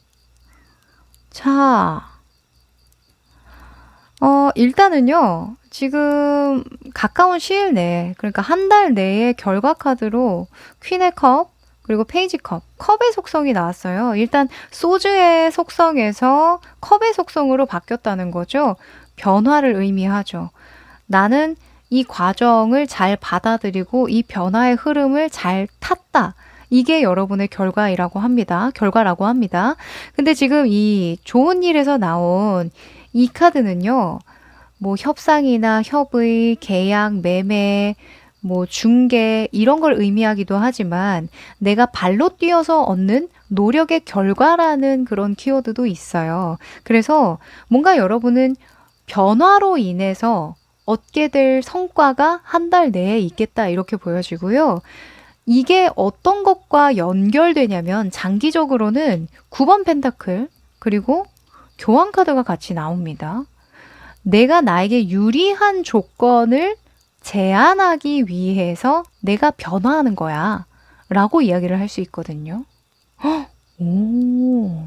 자, 일단은요, 지금 가까운 시일 내에, 그러니까 한 달 내에 결과 카드로 퀸의 컵, 그리고 페이지 컵, 컵의 속성이 나왔어요. 일단 소주의 속성에서 컵의 속성으로 바뀌었다는 거죠. 변화를 의미하죠. 나는 이 과정을 잘 받아들이고 이 변화의 흐름을 잘 탔다. 이게 여러분의 결과이라고 합니다. 결과라고 합니다. 근데 지금 이 좋은 일에서 나온 이 카드는요. 뭐 협상이나 협의, 계약, 매매, 뭐 중개 이런 걸 의미하기도 하지만 내가 발로 뛰어서 얻는 노력의 결과라는 그런 키워드도 있어요. 그래서 뭔가 여러분은 변화로 인해서 얻게 될 성과가 한 달 내에 있겠다 이렇게 보여지고요. 이게 어떤 것과 연결되냐면 장기적으로는 9번 펜타클 그리고 교환 카드가 같이 나옵니다. 내가 나에게 유리한 조건을 제한하기 위해서 내가 변화하는 거야 라고 이야기를 할 수 있거든요. 헉, 오.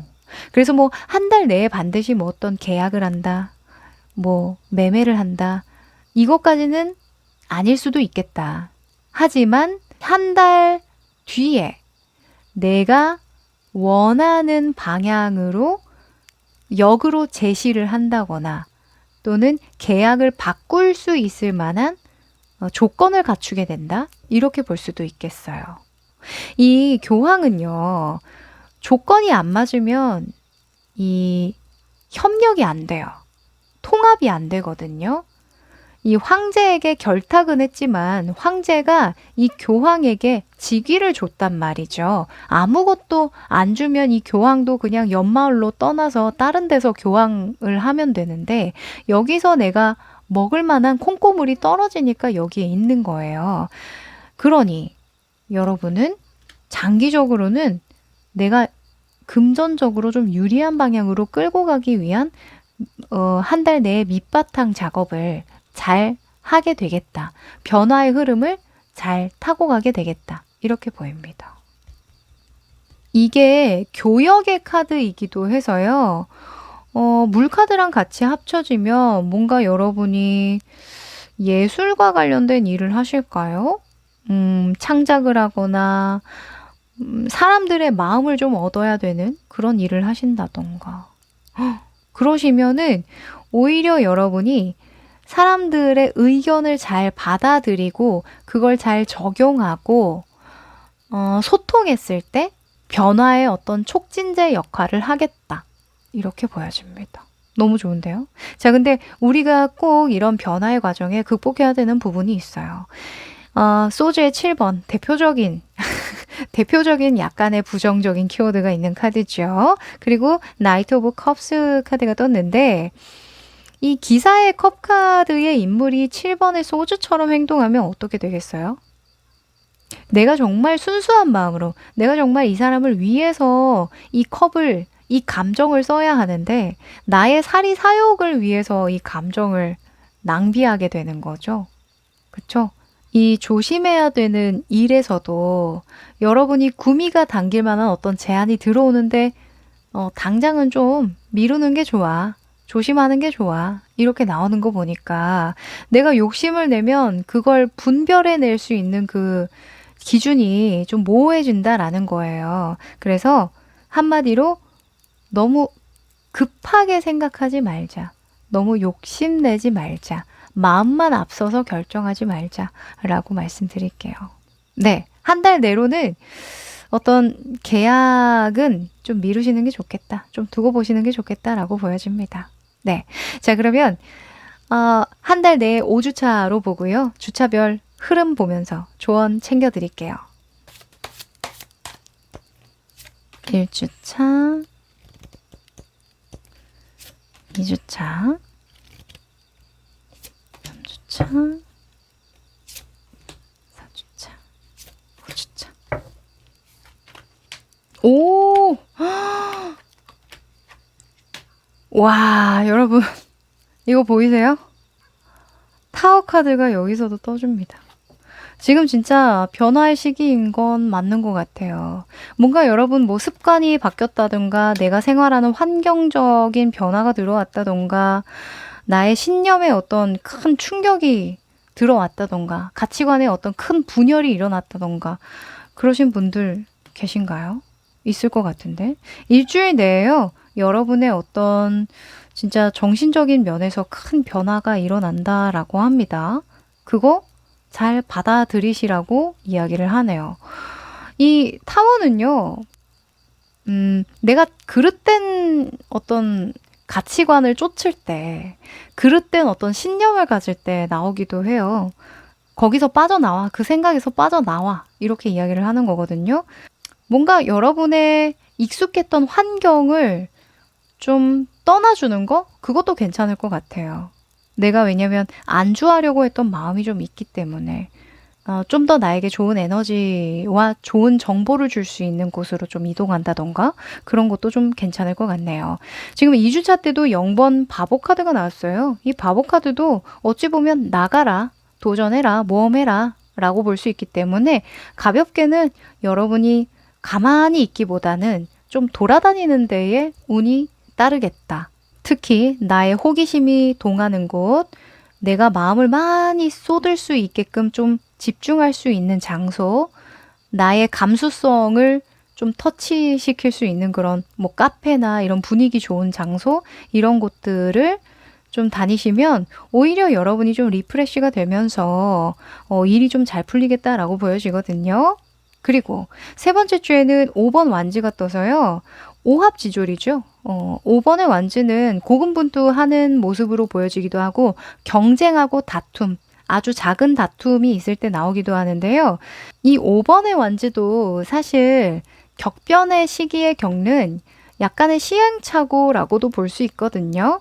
그래서 뭐 한 달 내에 반드시 뭐 어떤 계약을 한다, 뭐 매매를 한다, 이것까지는 아닐 수도 있겠다. 하지만 한 달 뒤에 내가 원하는 방향으로 역으로 제시를 한다거나 또는 계약을 바꿀 수 있을 만한 조건을 갖추게 된다. 이렇게 볼 수도 있겠어요. 이 교황은요, 조건이 안 맞으면 이 협력이 안 돼요. 통합이 안 되거든요. 이 황제에게 결탁은 했지만 황제가 이 교황에게 직위를 줬단 말이죠. 아무것도 안 주면 이 교황도 그냥 연마을로 떠나서 다른 데서 교황을 하면 되는데 여기서 내가 먹을 만한 콩고물이 떨어지니까 여기에 있는 거예요. 그러니 여러분은 장기적으로는 내가 금전적으로 좀 유리한 방향으로 끌고 가기 위한 한 달 내에 밑바탕 작업을 잘 하게 되겠다. 변화의 흐름을 잘 타고 가게 되겠다. 이렇게 보입니다. 이게 교역의 카드이기도 해서요. 물카드랑 같이 합쳐지면 뭔가 여러분이 예술과 관련된 일을 하실까요? 창작을 하거나 사람들의 마음을 좀 얻어야 되는 그런 일을 하신다던가. 그러시면은 오히려 여러분이 사람들의 의견을 잘 받아들이고 그걸 잘 적용하고 소통했을 때 변화의 어떤 촉진제 역할을 하겠다. 이렇게 보여집니다. 너무 좋은데요? 자, 근데 우리가 꼭 이런 변화의 과정에 극복해야 되는 부분이 있어요. 소주의 7번, 대표적인 약간의 부정적인 키워드가 있는 카드죠. 그리고 나이트 오브 컵스 카드가 떴는데 이 기사의 컵 카드의 인물이 7번의 소주처럼 행동하면 어떻게 되겠어요? 내가 정말 순수한 마음으로, 내가 정말 이 사람을 위해서 이 컵을, 이 감정을 써야 하는데, 나의 사리 사욕을 위해서 이 감정을 낭비하게 되는 거죠. 그쵸? 이 조심해야 되는 일에서도 여러분이 구미가 당길 만한 어떤 제안이 들어오는데, 당장은 좀 미루는 게 좋아. 조심하는 게 좋아. 이렇게 나오는 거 보니까 내가 욕심을 내면 그걸 분별해낼 수 있는 그 기준이 좀 모호해진다라는 거예요. 그래서 한마디로 너무 급하게 생각하지 말자. 너무 욕심내지 말자. 마음만 앞서서 결정하지 말자라고 말씀드릴게요. 네, 한 달 내로는 어떤 계약은 좀 미루시는 게 좋겠다. 좀 두고 보시는 게 좋겠다라고 보여집니다. 네. 자, 그러면, 한 달 내에 5주차로 보고요. 주차별 흐름 보면서 조언 챙겨드릴게요. 1주차, 2주차, 3주차, 4주차, 5주차. 오! 와, 여러분, 이거 보이세요? 타워 카드가 여기서도 떠줍니다. 지금 진짜 변화의 시기인 건 맞는 것 같아요. 뭔가 여러분 뭐 습관이 바뀌었다든가, 내가 생활하는 환경적인 변화가 들어왔다든가, 나의 신념에 어떤 큰 충격이 들어왔다든가, 가치관에 어떤 큰 분열이 일어났다든가, 그러신 분들 계신가요? 있을 것 같은데. 일주일 내에요. 여러분의 어떤 진짜 정신적인 면에서 큰 변화가 일어난다라고 합니다. 그거 잘 받아들이시라고 이야기를 하네요. 이 타워는요, 내가 그릇된 어떤 가치관을 쫓을 때, 그릇된 어떤 신념을 가질 때 나오기도 해요. 거기서 빠져나와. 그 생각에서 빠져나와. 이렇게 이야기를 하는 거거든요. 뭔가 여러분의 익숙했던 환경을 좀 떠나주는 거? 그것도 괜찮을 것 같아요. 내가 왜냐면 안주하려고 했던 마음이 좀 있기 때문에 좀 더 나에게 좋은 에너지와 좋은 정보를 줄 수 있는 곳으로 좀 이동한다던가 그런 것도 좀 괜찮을 것 같네요. 지금 2주차 때도 0번 바보 카드가 나왔어요. 이 바보 카드도 어찌 보면 나가라, 도전해라, 모험해라 라고 볼 수 있기 때문에 가볍게는 여러분이 가만히 있기보다는 좀 돌아다니는 데에 운이 따르겠다. 특히 나의 호기심이 동하는 곳, 내가 마음을 많이 쏟을 수 있게끔 좀 집중할 수 있는 장소, 나의 감수성을 좀 터치시킬 수 있는 그런 뭐 카페나 이런 분위기 좋은 장소, 이런 곳들을 좀 다니시면 오히려 여러분이 좀 리프레시가 되면서 일이 좀 잘 풀리겠다라고 보여지거든요. 그리고 세 번째 주에는 5번 완지가 떠서요. 오합지졸이죠. 5번의 완지는 고군분투하는 모습으로 보여지기도 하고 경쟁하고 다툼, 아주 작은 다툼이 있을 때 나오기도 하는데요. 이 5번의 완지도 사실 격변의 시기에 겪는 약간의 시행착오라고도 볼 수 있거든요.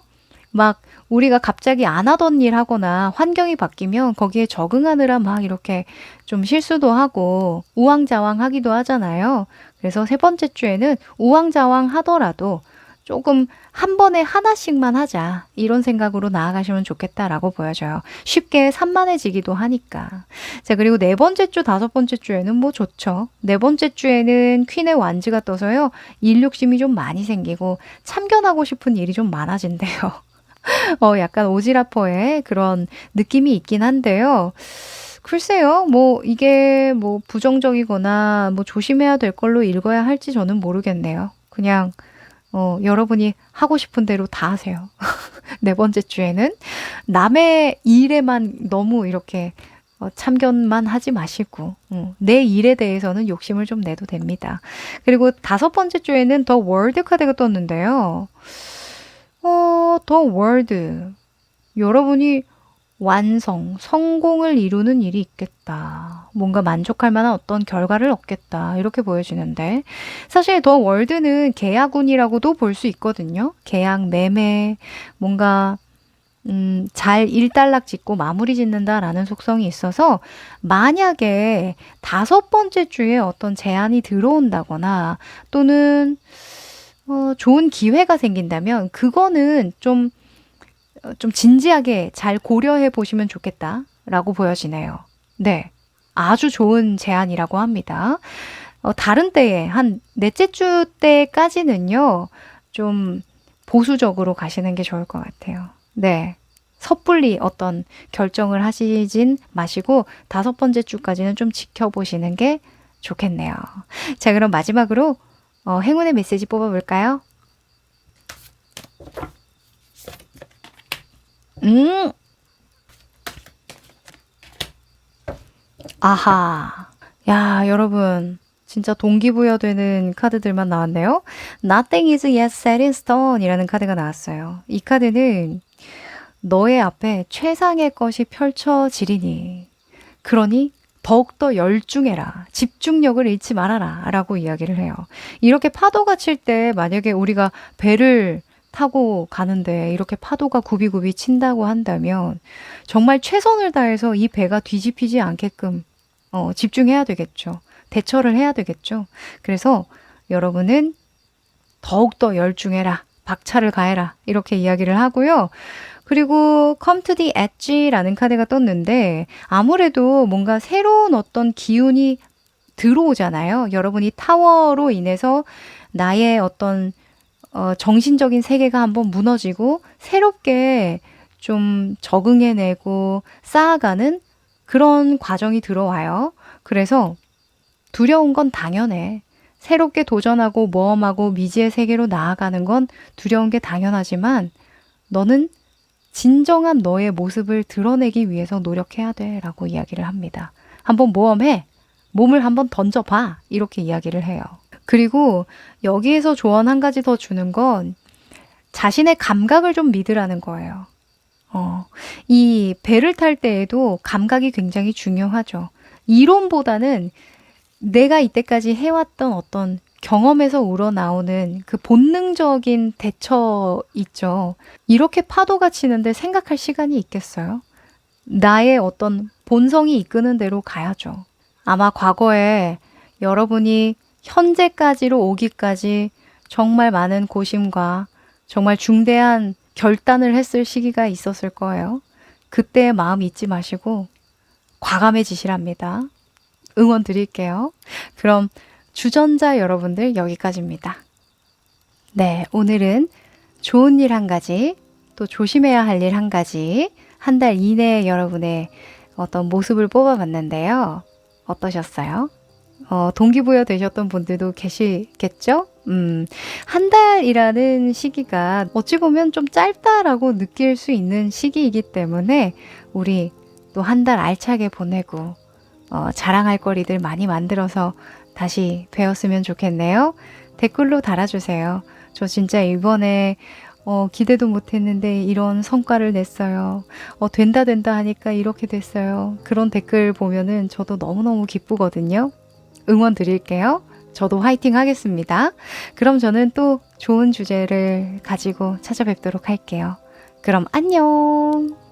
막 우리가 갑자기 안 하던 일 하거나 환경이 바뀌면 거기에 적응하느라 막 이렇게 좀 실수도 하고 우왕좌왕 하기도 하잖아요. 그래서 세 번째 주에는 우왕좌왕 하더라도 조금 한 번에 하나씩만 하자. 이런 생각으로 나아가시면 좋겠다라고 보여져요. 쉽게 산만해지기도 하니까. 자, 그리고 네 번째 주, 다섯 번째 주에는 뭐 좋죠. 네 번째 주에는 퀸의 완지가 떠서요. 일 욕심이 좀 많이 생기고 참견하고 싶은 일이 좀 많아진대요. 약간 오지라퍼의 그런 느낌이 있긴 한데요. 글쎄요, 뭐, 이게 뭐 부정적이거나 뭐 조심해야 될 걸로 읽어야 할지 저는 모르겠네요. 그냥, 여러분이 하고 싶은 대로 다 하세요. 네 번째 주에는 남의 일에만 너무 이렇게 참견만 하지 마시고, 내 일에 대해서는 욕심을 좀 내도 됩니다. 그리고 다섯 번째 주에는 더 월드 카드가 떴는데요. 더 월드. 여러분이 완성, 성공을 이루는 일이 있겠다. 뭔가 만족할 만한 어떤 결과를 얻겠다. 이렇게 보여지는데 사실 더 월드는 계약운이라고도 볼 수 있거든요. 계약, 매매, 뭔가 잘 일단락 짓고 마무리 짓는다라는 속성이 있어서 만약에 다섯 번째 주에 어떤 제안이 들어온다거나 또는 좋은 기회가 생긴다면 그거는 좀 진지하게 잘 고려해 보시면 좋겠다라고 보여지네요. 네. 아주 좋은 제안이라고 합니다. 다른 때에 한 넷째 주 때까지는요. 좀 보수적으로 가시는 게 좋을 것 같아요. 네. 섣불리 어떤 결정을 하시진 마시고 다섯 번째 주까지는 좀 지켜보시는 게 좋겠네요. 자, 그럼 마지막으로 행운의 메시지 뽑아볼까요? 아하. 야, 여러분. 진짜 동기부여되는 카드들만 나왔네요. Nothing is yet set in stone 이라는 카드가 나왔어요. 이 카드는 너의 앞에 최상의 것이 펼쳐지리니. 그러니 더욱더 열중해라. 집중력을 잃지 말아라. 라고 이야기를 해요. 이렇게 파도가 칠 때 만약에 우리가 배를 타고 가는데 이렇게 파도가 굽이굽이 친다고 한다면 정말 최선을 다해서 이 배가 뒤집히지 않게끔 집중해야 되겠죠. 대처를 해야 되겠죠. 그래서 여러분은 더욱더 열중해라. 박차를 가해라. 이렇게 이야기를 하고요. 그리고 Come to the Edge라는 카드가 떴는데 아무래도 뭔가 새로운 어떤 기운이 들어오잖아요. 여러분이 타워로 인해서 나의 어떤 정신적인 세계가 한번 무너지고 새롭게 좀 적응해내고 쌓아가는 그런 과정이 들어와요. 그래서 두려운 건 당연해. 새롭게 도전하고 모험하고 미지의 세계로 나아가는 건 두려운 게 당연하지만 너는 진정한 너의 모습을 드러내기 위해서 노력해야 돼 라고 이야기를 합니다. 한번 모험해. 몸을 한번 던져봐. 이렇게 이야기를 해요. 그리고 여기에서 조언 한 가지 더 주는 건 자신의 감각을 좀 믿으라는 거예요. 어, 이 배를 탈 때에도 감각이 굉장히 중요하죠. 이론보다는 내가 이때까지 해왔던 어떤 경험에서 우러나오는 그 본능적인 대처 있죠. 이렇게 파도가 치는데 생각할 시간이 있겠어요? 나의 어떤 본성이 이끄는 대로 가야죠. 아마 과거에 여러분이 현재까지로 오기까지 정말 많은 고심과 정말 중대한 결단을 했을 시기가 있었을 거예요. 그때의 마음 잊지 마시고 과감해지시랍니다. 응원 드릴게요. 그럼 주전자 여러분들 여기까지입니다. 네, 오늘은 좋은 일 한 가지, 또 조심해야 할 일 한 가지, 한 달 이내에 여러분의 어떤 모습을 뽑아봤는데요. 어떠셨어요? 동기부여 되셨던 분들도 계시겠죠? 한 달이라는 시기가 어찌 보면 좀 짧다라고 느낄 수 있는 시기이기 때문에 우리 또 한 달 알차게 보내고 자랑할 거리들 많이 만들어서 다시 배웠으면 좋겠네요. 댓글로 달아주세요. 저 진짜 이번에 기대도 못했는데 이런 성과를 냈어요. 된다 하니까 이렇게 됐어요. 그런 댓글 보면은 저도 너무너무 기쁘거든요. 응원 드릴게요. 저도 화이팅 하겠습니다. 그럼 저는 또 좋은 주제를 가지고 찾아뵙도록 할게요. 그럼 안녕!